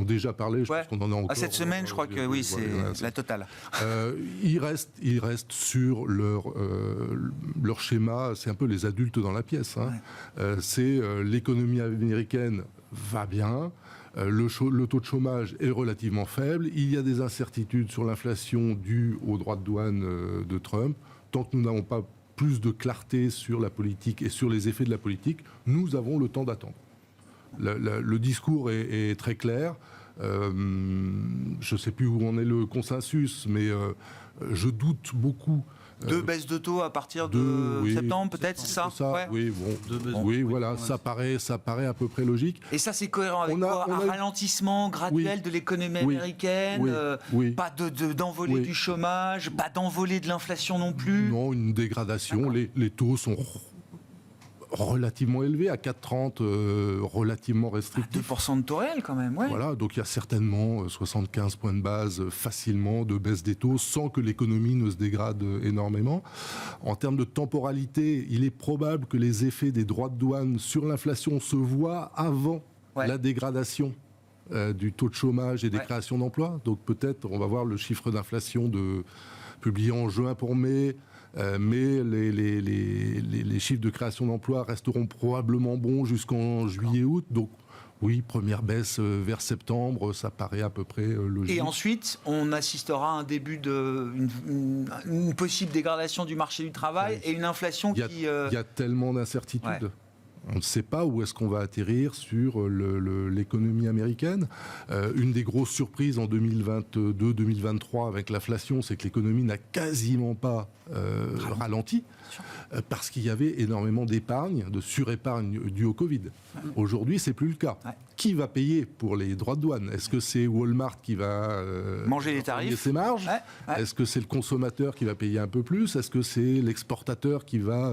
déjà parlé. Je pense qu'on en a encore. Cette semaine, je crois que oui, c'est la totale. Ils restent sur leur schéma. C'est un peu les adultes dans la pièce. C'est l'économie américaine va bien. Le taux de chômage est relativement faible. Il y a des incertitudes sur l'inflation due aux droits de douane de Trump. Tant que nous n'avons pas plus de clarté sur la politique et sur les effets de la politique, nous avons le temps d'attendre. Le discours est très clair. Je ne sais plus où en est le consensus, mais je doute beaucoup. Deux baisses de taux à partir de septembre, peut-être, c'est ça, ouais. Oui, voilà, ça paraît à peu près logique. Et ça, c'est cohérent avec un ralentissement graduel de l'économie américaine, pas d'envolée du chômage, pas d'envolée de l'inflation non plus. Non, une dégradation. Les taux sont relativement élevé, à 4,30, relativement restrictif. 2% de taux réel quand même, ouais. Voilà, donc il y a certainement 75 points de base facilement de baisse des taux sans que l'économie ne se dégrade énormément. En termes de temporalité, il est probable que les effets des droits de douane sur l'inflation se voient avant la dégradation du taux de chômage et des créations d'emplois. Donc peut-être, on va voir le chiffre d'inflation publié en juin pour mai, mais les chiffres de création d'emplois resteront probablement bons jusqu'en juillet-août. Donc oui, première baisse vers septembre, ça paraît à peu près logique. Et ensuite, on assistera à un début une possible dégradation du marché du travail et une inflation qui... Il y a tellement d'incertitudes. On ne sait pas où est-ce qu'on va atterrir sur l'économie américaine. Une des grosses surprises en 2022-2023 avec l'inflation, c'est que l'économie n'a quasiment pas ralenti parce qu'il y avait énormément d'épargne, de surépargne due au Covid. Aujourd'hui, c'est plus le cas. Qui va payer pour les droits de douane ? Est-ce que c'est Walmart qui va manger les tarifs, ses marges ? Est-ce que c'est le consommateur qui va payer un peu plus ? Est-ce que c'est l'exportateur qui va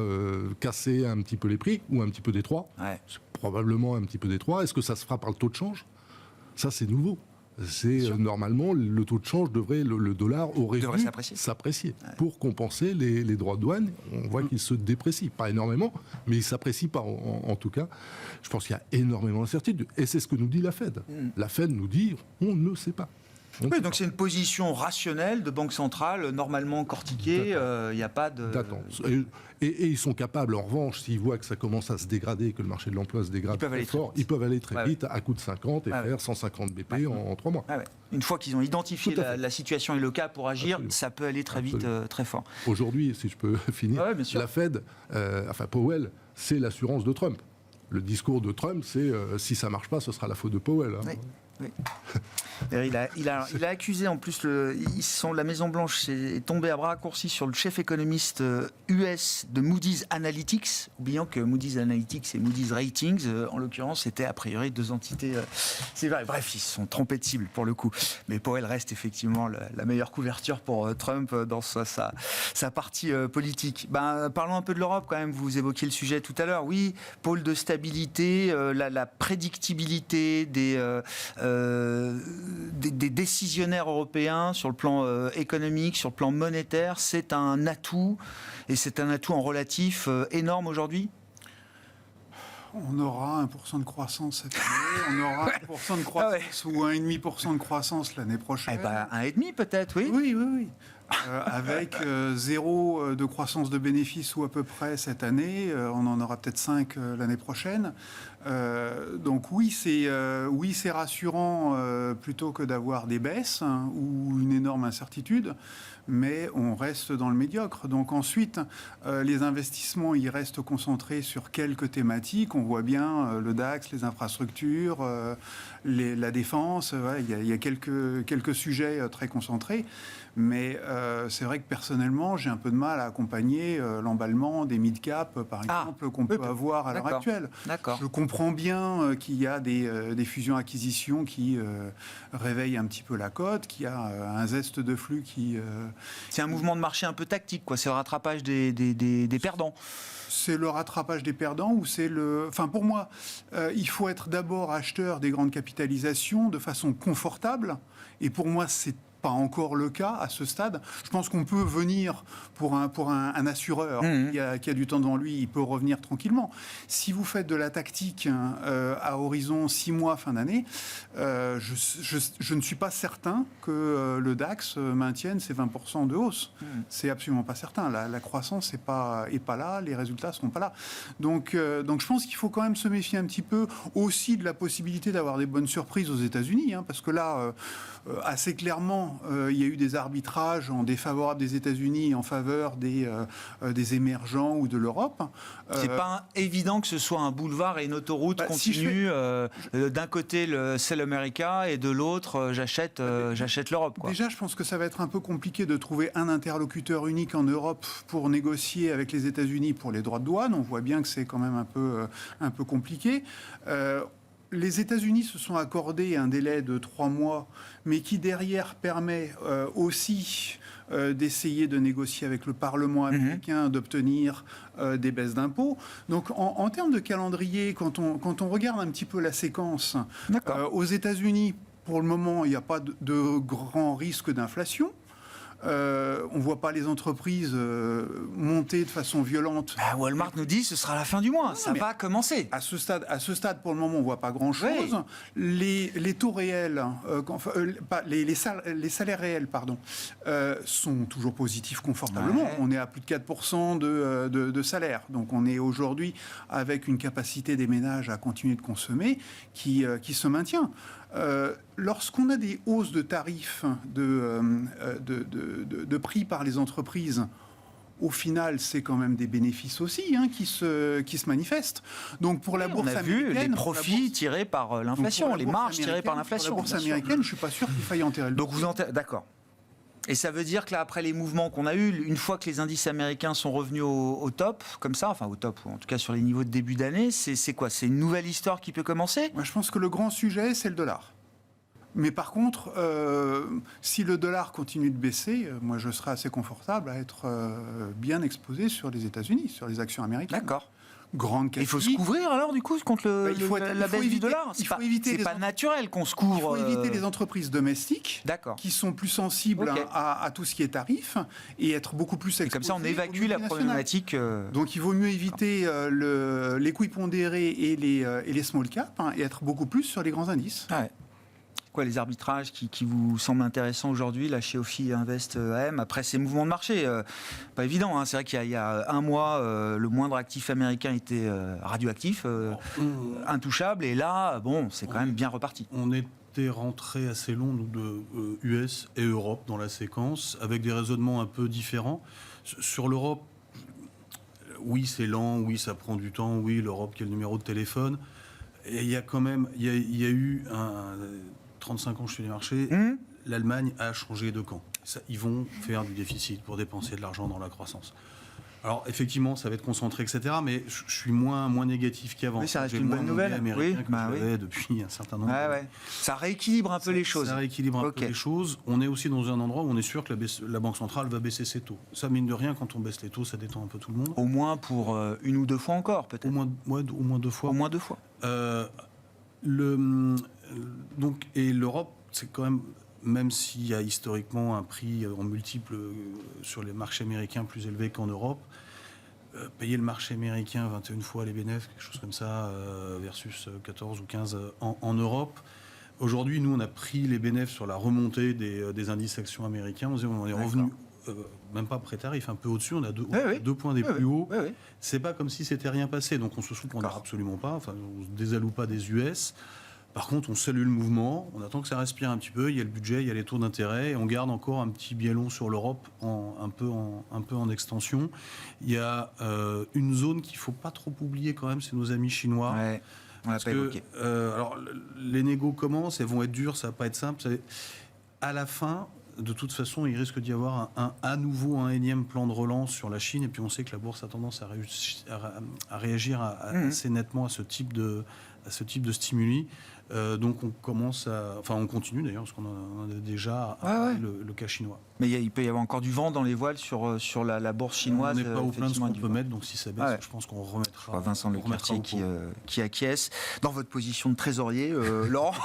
casser un petit peu les prix ou un petit peu des trois ? C'est probablement un petit peu des trois. Est-ce que ça se fera par le taux de change ? Ça, c'est nouveau. Normalement, le taux de change le dollar aurait dû s'apprécier pour compenser les droits de douane. On voit qu'il se déprécie, pas énormément, mais il s'apprécie pas en tout cas. Je pense qu'il y a énormément d'incertitudes et c'est ce que nous dit la Fed. La Fed nous dit on ne sait pas. Oui, donc c'est une position rationnelle de banque centrale, normalement cortiquée, il n'y a pas de... D'attente. Et ils sont capables, en revanche, s'ils voient que ça commence à se dégrader, que le marché de l'emploi se dégrade très fort, ils peuvent aller très vite à coût de 50 et faire 150 BP en 3 mois. Une fois qu'ils ont identifié la situation et le cas pour agir, ça peut aller très vite, très fort. Aujourd'hui, si je peux finir, la Fed, Powell, c'est l'assurance de Trump. Le discours de Trump, c'est si ça ne marche pas, ce sera la faute de Powell. Hein. Oui. Il a accusé en plus la Maison Blanche est tombée à bras raccourcis sur le chef économiste US de Moody's Analytics, oubliant que Moody's Analytics et Moody's Ratings, en l'occurrence, étaient a priori deux entités. C'est vrai. Bref, ils se sont trompés de cible pour le coup. Mais Powell reste effectivement la meilleure couverture pour Trump dans sa partie politique. Parlons un peu de l'Europe quand même. Vous évoquiez le sujet tout à l'heure. Oui, pôle de stabilité, la prédictibilité des décisionnaires européens sur le plan économique, sur le plan monétaire, c'est un atout, et c'est un atout en relatif énorme aujourd'hui. On aura 1% de croissance cette année, on aura 1% de croissance ou 1,5% de croissance l'année prochaine. 1,5 peut-être, oui. Oui. Avec 0 de croissance de bénéfices ou à peu près cette année, on en aura peut-être 5 l'année prochaine. Donc oui, c'est rassurant plutôt que d'avoir des baisses ou une énorme incertitude, mais on reste dans le médiocre. Donc ensuite, les investissements, ils restent concentrés sur quelques thématiques. On voit bien le DAX, les infrastructures, la défense. Il y a quelques sujets très concentrés. Mais c'est vrai que personnellement, j'ai un peu de mal à accompagner l'emballement des mid-cap, par exemple, qu'on peut avoir à l'heure actuelle. D'accord. Je comprends bien qu'il y a des fusions-acquisitions qui réveillent un petit peu la cote, qu'il y a un zeste de flux qui... C'est un mouvement de marché un peu tactique, quoi. C'est le rattrapage des perdants. C'est le rattrapage des perdants ou c'est le... Enfin, pour moi, il faut être d'abord acheteur des grandes capitalisations de façon confortable. Et pour moi, c'est pas encore le cas à ce stade. Je pense qu'on peut venir pour un assureur qui a du temps devant lui, il peut revenir tranquillement. Si vous faites de la tactique à horizon 6 mois, fin d'année, je ne suis pas certain que le DAX maintienne ses 20% de hausse. C'est absolument pas certain. La croissance n'est pas là, les résultats ne seront pas là. Donc je pense qu'il faut quand même se méfier un petit peu aussi de la possibilité d'avoir des bonnes surprises aux États-Unis, parce que là, assez clairement, il y a eu des arbitrages en défavorable des États-Unis en faveur des émergents ou de l'Europe. C'est pas évident que ce soit un boulevard et une autoroute continue. D'un côté, le Sell America et de l'autre, j'achète l'Europe. Quoi. Déjà, je pense que ça va être un peu compliqué de trouver un interlocuteur unique en Europe pour négocier avec les États-Unis pour les droits de douane. On voit bien que c'est quand même un peu compliqué. Les États-Unis se sont accordés un délai de 3 mois, mais qui derrière permet aussi d'essayer de négocier avec le Parlement américain, d'obtenir des baisses d'impôts. Donc en termes de calendrier, quand on regarde un petit peu la séquence, aux États-Unis, pour le moment, il n'y a pas de grand risque d'inflation. On ne voit pas les entreprises monter de façon violente. Walmart nous dit que ce sera la fin du mois. Ça va commencer. À ce stade, pour le moment, on ne voit pas grand-chose. Oui. Les taux réels, les salaires réels, sont toujours positifs confortablement. On est à plus de 4% de salaire. Donc on est aujourd'hui avec une capacité des ménages à continuer de consommer qui se maintient. Lorsqu'on a des hausses de tarifs de prix par les entreprises, au final, c'est quand même des bénéfices aussi qui se manifestent. Donc pour la bourse américaine, on a vu les profits tirés par l'inflation, les marges tirées par l'inflation. Pour la bourse américaine, je ne suis pas sûr qu'il faille enterrer le dossier. D'accord. Et ça veut dire que là, après les mouvements qu'on a eus, une fois que les indices américains sont revenus au top, comme ça, enfin au top, ou en tout cas sur les niveaux de début d'année, c'est quoi? C'est une nouvelle histoire qui peut commencer? Moi, je pense que le grand sujet, c'est le dollar. Mais par contre, si le dollar continue de baisser, moi je serai assez confortable à être bien exposé sur les États-Unis, sur les actions américaines. D'accord. Il faut se couvrir alors du coup contre la baisse du dollar. C'est pas naturel qu'on se couvre. Il faut éviter les entreprises domestiques qui sont plus sensibles à tout ce qui est tarif et être beaucoup plus exposées. Comme ça, on évacue la problématique. Donc il vaut mieux éviter les coûts pondérés et les small caps et être beaucoup plus sur les grands indices. Ouais. quoi les arbitrages qui vous semblent intéressants aujourd'hui, là, chez Ophi Invest AM, après ces mouvements de marché pas évident, hein. C'est vrai qu'il y a un mois, le moindre actif américain était radioactif, intouchable, et là, bon, c'est quand même bien reparti. On était rentré assez long nous, de US et Europe dans la séquence, avec des raisonnements un peu différents. Sur l'Europe, oui, c'est lent, oui, ça prend du temps, oui, l'Europe qui est le numéro de téléphone. Et il y a quand même, il y a eu 35 ans chez les marchés, l'Allemagne a changé de camp. Ça, ils vont faire du déficit pour dépenser de l'argent dans la croissance. Alors, effectivement, ça va être concentré, etc. Mais je suis moins négatif qu'avant. Oui, ça reste J'ai une moins bonne nouvelle. américain Oui, que j'avais depuis un certain nombre d'années. Ouais. Ça rééquilibre un peu les choses. Ça rééquilibre un peu les choses. On est aussi dans un endroit où on est sûr que la Banque centrale va baisser ses taux. Ça, mine de rien, quand on baisse les taux, ça détend un peu tout le monde. Au moins pour une ou deux fois encore, peut-être. Au moins 2 fois. Au moins 2 fois. Donc, et l'Europe, c'est quand même s'il y a historiquement un prix en multiple sur les marchés américains plus élevé qu'en Europe, payer le marché américain 21 fois les bénéfices, quelque chose comme ça, versus 14 ou 15 en Europe. Aujourd'hui, nous, on a pris les bénéfices sur la remontée des indices actions américains. On est revenu, même pas pré-tarif, un peu au-dessus. On a 2 points des plus hauts. C'est pas comme si c'était rien passé. Donc, on se soupe absolument pas. Enfin, on se désaloue pas des US. Par contre, on salue le mouvement, on attend que ça respire un petit peu, il y a le budget, il y a les taux d'intérêt, et on garde encore un petit biais long sur l'Europe, un peu en extension. Il y a une zone qu'il ne faut pas trop oublier quand même, c'est nos amis chinois. Ouais, on l'a pas évoqué. Alors, les négos commencent, elles vont être dures, ça ne va pas être simple. À la fin, de toute façon, il risque d'y avoir à nouveau un énième plan de relance sur la Chine, et puis on sait que la bourse a tendance à réagir assez nettement à ce type de stimuli. Donc on continue d'ailleurs, parce qu'on en a déjà le cas chinois. Mais il peut y avoir encore du vent dans les voiles sur la bourse chinoise. On n'est pas au plein de ce qu'on peut mettre, donc si ça baisse, je pense qu'on remettra. Vincent Leclerc qui acquiesce dans votre position de trésorier, Laurent,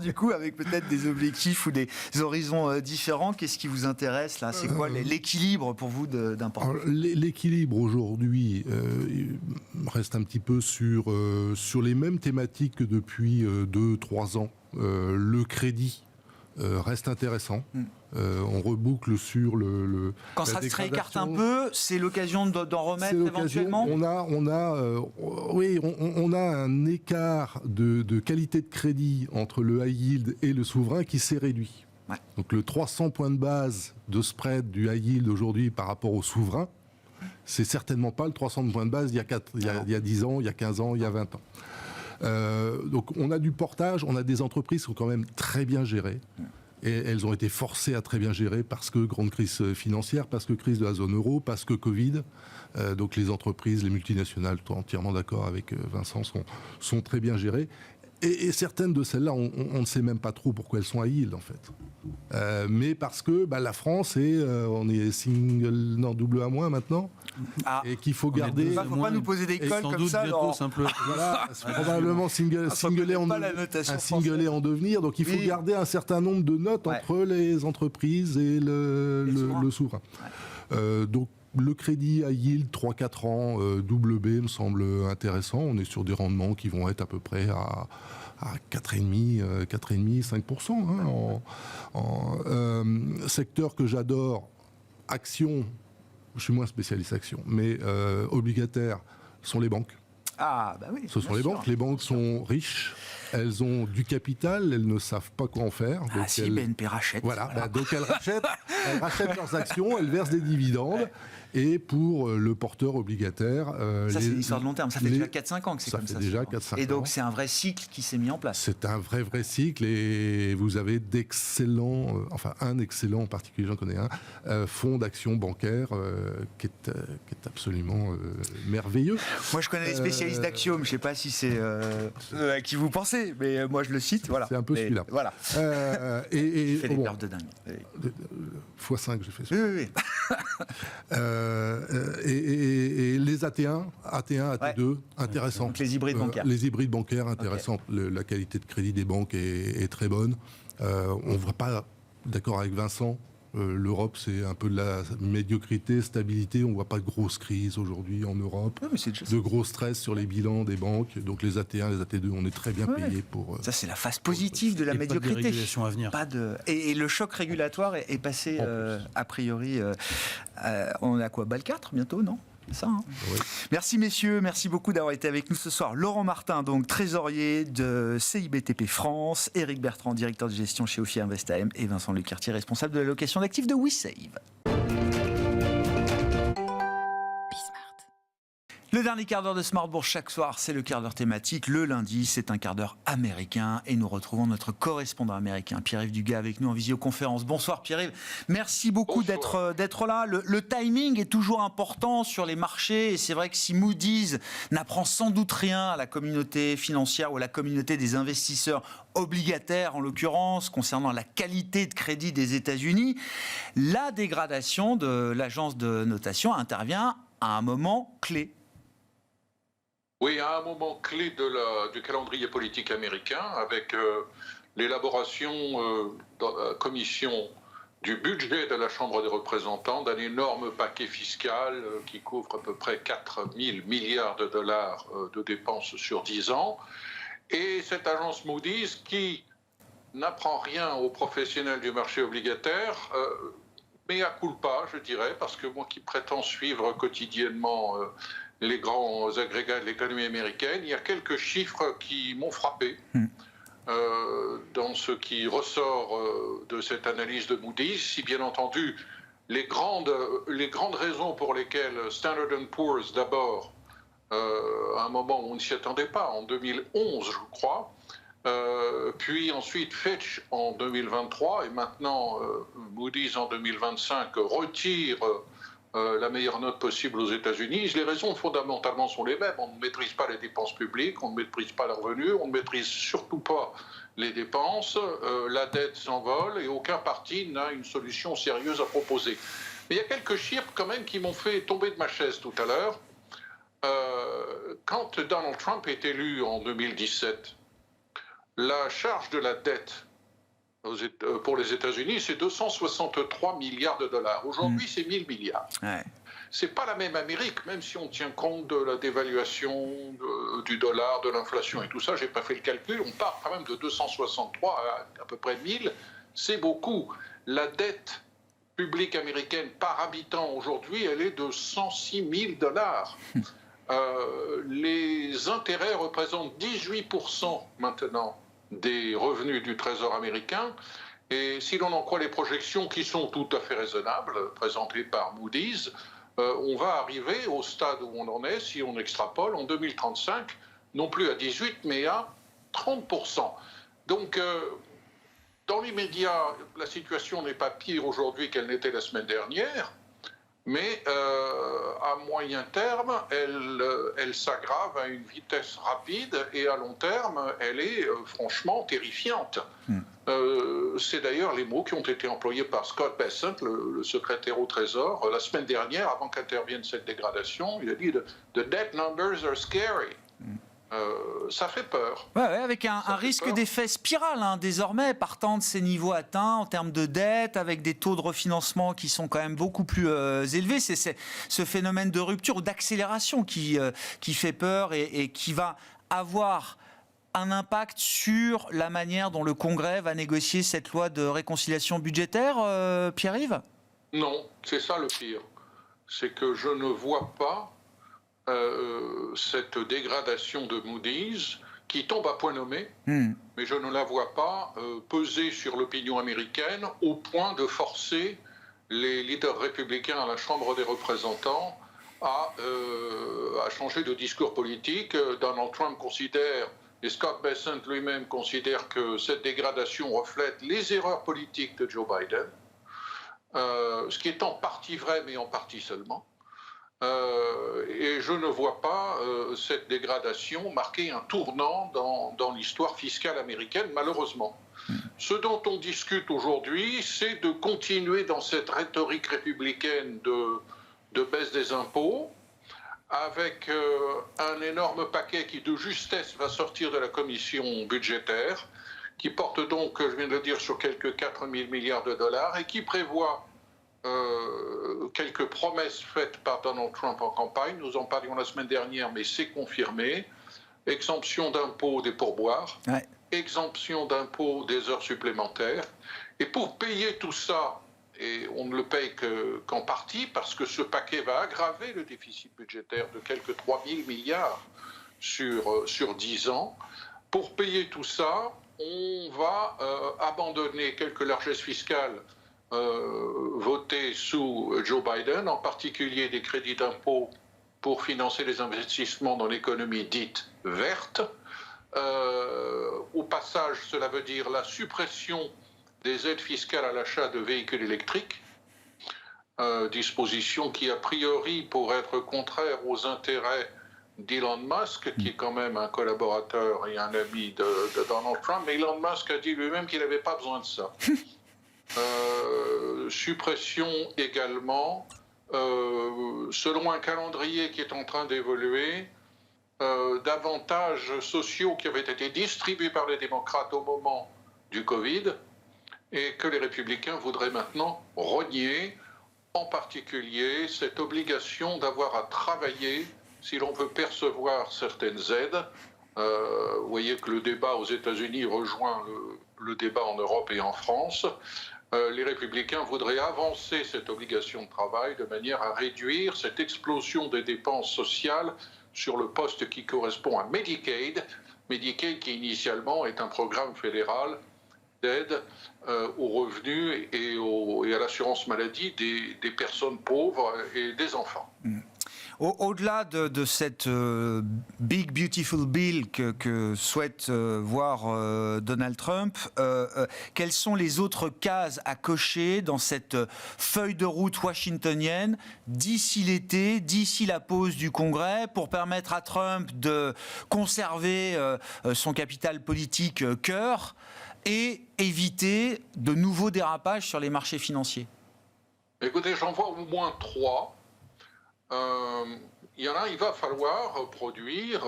du coup, avec peut-être des objectifs ou des horizons différents. Qu'est-ce qui vous intéresse là? C'est quoi l'équilibre pour vous d'important? L'équilibre aujourd'hui reste un petit peu sur les mêmes thématiques que depuis 2-3 ans. Le crédit reste intéressant. On reboucle sur le quand ça se réécarte un peu, c'est l'occasion d'en remettre éventuellement. On a un écart de qualité de crédit entre le high yield et le souverain qui s'est réduit. Ouais. Donc le 300 points de base de spread du high yield aujourd'hui par rapport au souverain, c'est certainement pas le 300 points de base il y a 10 ans, il y a 15 ans, il y a 20 ans. Donc on a du portage, on a des entreprises qui sont quand même très bien gérées. Et elles ont été forcées à très bien gérer parce que grande crise financière, parce que crise de la zone euro, parce que Covid. Donc les entreprises, les multinationales, entièrement d'accord avec Vincent, sont très bien gérées. Et certaines de celles-là, on ne sait même pas trop pourquoi elles sont à yield en fait. Mais parce que la France on est double A- maintenant, et qu'il faut garder. Il ne faut pas nous poser des cols comme ça. Voilà, probablement single en devenir. Donc il faut garder un certain nombre de notes entre les entreprises et le souverain. Donc le crédit à yield 3-4 ans, double B me semble intéressant. On est sur des rendements qui vont être à peu près à 4,5%. Secteur que j'adore, action, je suis moins spécialiste action, mais obligataire sont les banques. Ah, bah oui. Ce sont les banques. Les banques sont riches. Elles ont du capital, elles ne savent pas quoi en faire. Donc BNP rachète. Voilà. Donc elles rachètent leurs actions, elles versent des dividendes. Et pour le porteur obligataire... ça, c'est une histoire de long terme. Ça fait déjà 4-5 ans que c'est comme ça. Ça fait déjà 4-5 ans. Et donc, c'est un vrai cycle qui s'est mis en place. C'est un vrai cycle. Et vous avez d'excellents... un excellent en particulier, j'en connais un, fonds d'action bancaire qui est absolument merveilleux. Moi, je connais les spécialistes d'Axiom. Je ne sais pas si c'est à qui vous pensez, mais moi, je le cite. Voilà. C'est un peu celui-là. Voilà. Il fait des pertes de dingue. x5, j'ai fait ça. Oui. Et les AT1, AT2, intéressant. Donc les hybrides bancaires. Les hybrides bancaires, intéressant. La qualité de crédit des banques est très bonne. On ne va pas, d'accord avec Vincent, L'Europe, c'est un peu de la médiocrité, stabilité. On ne voit pas de grosses crises aujourd'hui en Europe, de gros stress sur les bilans des banques. Donc les AT1, les AT2, on est très bien payés pour... Ça, c'est la phase positive de la médiocrité. Pas de dérégulation à venir. Et le choc régulatoire est passé, a priori, on a quoi, BAL 4 bientôt, non ? Ça, hein. Oui. Merci messieurs, merci beaucoup d'avoir été avec nous ce soir. Laurent Martin, donc trésorier de CIBTP France, Éric Bertrand, directeur de gestion chez Ophir Invest AM, et Vincent Lecartier, responsable de l'allocation d'actifs de WeSave. Le dernier quart d'heure de Smart Bourse chaque soir, c'est le quart d'heure thématique. Le lundi, c'est un quart d'heure américain et nous retrouvons notre correspondant américain, Pierre-Yves Dugas, avec nous en visioconférence. Bonsoir Pierre-Yves, merci beaucoup d'être là. Le timing est toujours important sur les marchés et c'est vrai que si Moody's n'apprend sans doute rien à la communauté financière ou à la communauté des investisseurs obligataires, en l'occurrence, concernant la qualité de crédit des États-Unis, la dégradation de l'agence de notation intervient à un moment clé. Oui, à un moment clé du calendrier politique américain, avec l'élaboration dans la commission du budget de la Chambre des représentants, d'un énorme paquet fiscal qui couvre à peu près 4 000 milliards de dollars de dépenses sur 10 ans. Et cette agence Moody's qui n'apprend rien aux professionnels du marché obligataire, mea culpa, je dirais, parce que moi qui prétends suivre quotidiennement les grands agrégats de l'économie américaine, il y a quelques chiffres qui m'ont frappé dans ce qui ressort de cette analyse de Moody's. Si bien entendu, les grandes raisons pour lesquelles Standard & Poor's d'abord, à un moment où on ne s'y attendait pas, en 2011 je crois, puis ensuite Fitch en 2023 et maintenant Moody's en 2025 retire la meilleure note possible aux États-Unis. Les raisons fondamentalement sont les mêmes. On ne maîtrise pas les dépenses publiques, on ne maîtrise pas les revenus, on ne maîtrise surtout pas les dépenses, la dette s'envole et aucun parti n'a une solution sérieuse à proposer. Mais il y a quelques chiffres quand même qui m'ont fait tomber de ma chaise tout à l'heure. Quand Donald Trump est élu en 2017, la charge de la dette pour les États-Unis, c'est 263 milliards de dollars. Aujourd'hui, c'est 1000 milliards. Ouais. C'est pas la même Amérique, même si on tient compte de la dévaluation du dollar, de l'inflation et tout ça. J'ai pas fait le calcul. On part quand même de 263 à peu près 1000. C'est beaucoup. La dette publique américaine par habitant aujourd'hui, elle est de 106 000 dollars. Les intérêts représentent 18% maintenant des revenus du Trésor américain. Et si l'on en croit les projections qui sont tout à fait raisonnables, présentées par Moody's, on va arriver au stade où on en est, si on extrapole, en 2035, non plus à 18, mais à 30%. Donc, dans l'immédiat, la situation n'est pas pire aujourd'hui qu'elle n'était la semaine dernière, mais à moyen terme, elle s'aggrave à une vitesse rapide et à long terme, elle est franchement terrifiante. C'est d'ailleurs les mots qui ont été employés par Scott Bessent, le secrétaire au Trésor, la semaine dernière, avant qu'intervienne cette dégradation. Il a dit « The debt numbers are scary ». Ça fait peur. Ouais, avec un risque d'effet spirale, hein, désormais, partant de ces niveaux atteints en termes de dette, avec des taux de refinancement qui sont quand même beaucoup plus élevés. C'est ce phénomène de rupture ou d'accélération qui fait peur et qui va avoir un impact sur la manière dont le Congrès va négocier cette loi de réconciliation budgétaire, Pierre-Yves ? Non, c'est ça le pire. C'est que je ne vois pas cette dégradation de Moody's qui tombe à point nommé, mais je ne la vois pas peser sur l'opinion américaine au point de forcer les leaders républicains à la Chambre des représentants à changer de discours politique. Donald Trump considère, et Scott Bessent lui-même considère que cette dégradation reflète les erreurs politiques de Joe Biden, ce qui est en partie vrai, mais en partie seulement. Et je ne vois pas cette dégradation marquer un tournant dans l'histoire fiscale américaine, malheureusement. Ce dont on discute aujourd'hui, c'est de continuer dans cette rhétorique républicaine de baisse des impôts, avec un énorme paquet qui, de justesse, va sortir de la commission budgétaire, qui porte donc, je viens de le dire, sur quelques 4 000 milliards de dollars et qui prévoit quelques promesses faites par Donald Trump en campagne. Nous en parlions la semaine dernière, mais c'est confirmé. Exemption d'impôts des pourboires, exemption d'impôts des heures supplémentaires. Et pour payer tout ça, et on ne le paye qu'en partie, parce que ce paquet va aggraver le déficit budgétaire de quelques 3 000 milliards sur 10 ans. Pour payer tout ça, on va abandonner quelques largesses fiscales votées sous Joe Biden, en particulier des crédits d'impôt pour financer les investissements dans l'économie dite verte. Au passage, cela veut dire la suppression des aides fiscales à l'achat de véhicules électriques, disposition qui a priori pourrait être contraire aux intérêts d'Elon Musk, qui est quand même un collaborateur et un ami de Donald Trump, mais Elon Musk a dit lui-même qu'il n'avait pas besoin de ça. Suppression également, selon un calendrier qui est en train d'évoluer, d'avantages sociaux qui avaient été distribués par les démocrates au moment du Covid et que les républicains voudraient maintenant renier, en particulier cette obligation d'avoir à travailler si l'on veut percevoir certaines aides. Vous voyez que le débat aux États-Unis rejoint le débat en Europe et en France. Les républicains voudraient avancer cette obligation de travail de manière à réduire cette explosion des dépenses sociales sur le poste qui correspond à Medicaid. Medicaid qui initialement est un programme fédéral d'aide aux revenus et à l'assurance maladie des personnes pauvres et des enfants. Au-delà de cette Big Beautiful Bill que souhaite voir Donald Trump, quelles sont les autres cases à cocher dans cette feuille de route washingtonienne d'ici l'été, d'ici la pause du Congrès, pour permettre à Trump de conserver son capital politique cœur et éviter de nouveaux dérapages sur les marchés financiers? Écoutez, j'en vois au moins 3. Il y en a, il va falloir produire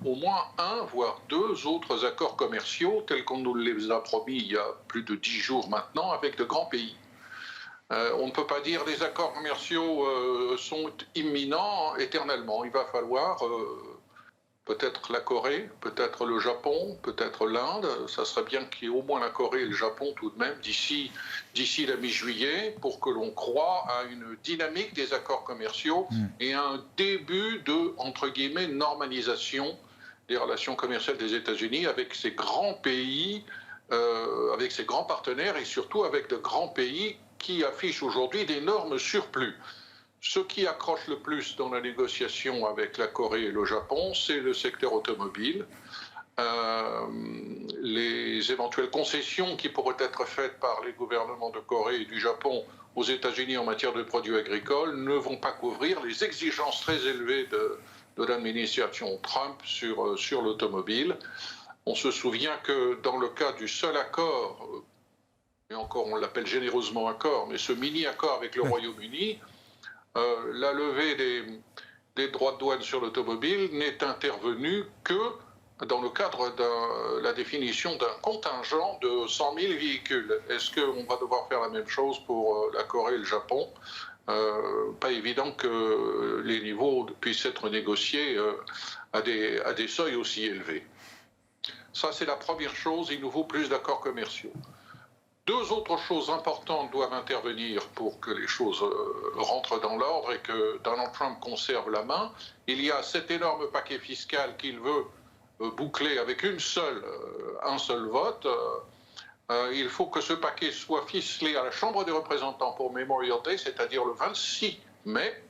au moins 1, voire 2 autres accords commerciaux tels qu'on nous les a promis il y a plus de 10 jours maintenant avec de grands pays. On ne peut pas dire les accords commerciaux sont imminents éternellement. Il va falloir peut-être la Corée, peut-être le Japon, peut-être l'Inde. Ça serait bien qu'il y ait au moins la Corée et le Japon tout de même d'ici la mi-juillet pour que l'on croie à une dynamique des accords commerciaux et à un début de, entre guillemets, normalisation des relations commerciales des États-Unis avec ces grands pays, avec ces grands partenaires et surtout avec de grands pays qui affichent aujourd'hui d'énormes surplus. Ce qui accroche le plus dans la négociation avec la Corée et le Japon, c'est le secteur automobile. Les éventuelles concessions qui pourraient être faites par les gouvernements de Corée et du Japon aux États-Unis en matière de produits agricoles ne vont pas couvrir les exigences très élevées de l'administration Trump sur l'automobile. On se souvient que dans le cas du seul accord, et encore on l'appelle généreusement accord, mais ce mini-accord avec le Royaume-Uni, la levée des droits de douane sur l'automobile n'est intervenue que dans le cadre de la définition d'un contingent de 100 000 véhicules. Est-ce qu'on va devoir faire la même chose pour la Corée et le Japon ? Pas évident que les niveaux puissent être négociés à des seuils aussi élevés. Ça, c'est la première chose. Il nous faut plus d'accords commerciaux. 2 autres choses importantes doivent intervenir pour que les choses rentrent dans l'ordre et que Donald Trump conserve la main. Il y a cet énorme paquet fiscal qu'il veut boucler avec un seul vote. Il faut que ce paquet soit ficelé à la Chambre des représentants pour Memorial Day, c'est-à-dire le 26 mai.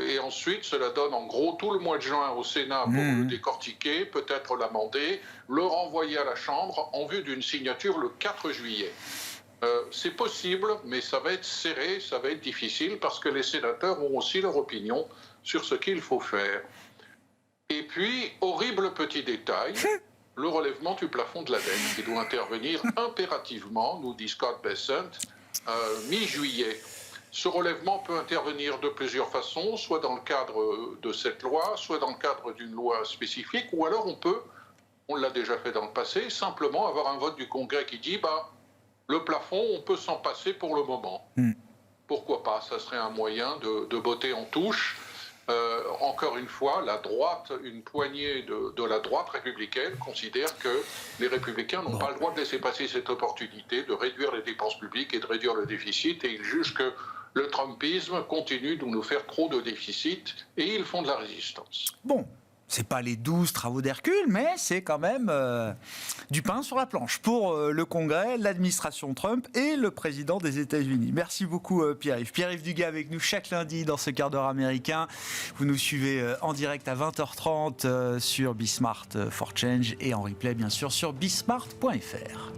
Et ensuite, cela donne en gros tout le mois de juin au Sénat pour le décortiquer, peut-être l'amender, le renvoyer à la Chambre en vue d'une signature le 4 juillet. C'est possible, mais ça va être serré, ça va être difficile, parce que les sénateurs ont aussi leur opinion sur ce qu'il faut faire. Et puis, horrible petit détail, le relèvement du plafond de la dette qui doit intervenir impérativement, nous dit Scott Bessent, mi-juillet. Ce relèvement peut intervenir de plusieurs façons, soit dans le cadre de cette loi, soit dans le cadre d'une loi spécifique, ou alors on peut on l'a déjà fait dans le passé, simplement avoir un vote du Congrès qui dit le plafond, on peut s'en passer pour le moment. Pourquoi pas? Ça serait un moyen de botter en touche. Encore une fois, la droite, une poignée de la droite républicaine considère que les républicains n'ont pas le droit de laisser passer cette opportunité de réduire les dépenses publiques et de réduire le déficit, et ils jugent que le trumpisme continue de nous faire trop de déficit, et ils font de la résistance. Bon. C'est pas les 12 travaux d'Hercule, mais c'est quand même du pain sur la planche pour le Congrès, l'administration Trump et le président des États-Unis. Merci beaucoup Pierre-Yves. Pierre-Yves Dugas avec nous chaque lundi dans ce quart d'heure américain. Vous nous suivez en direct à 20h30 sur Bismart for Change et en replay bien sûr sur bismart.fr.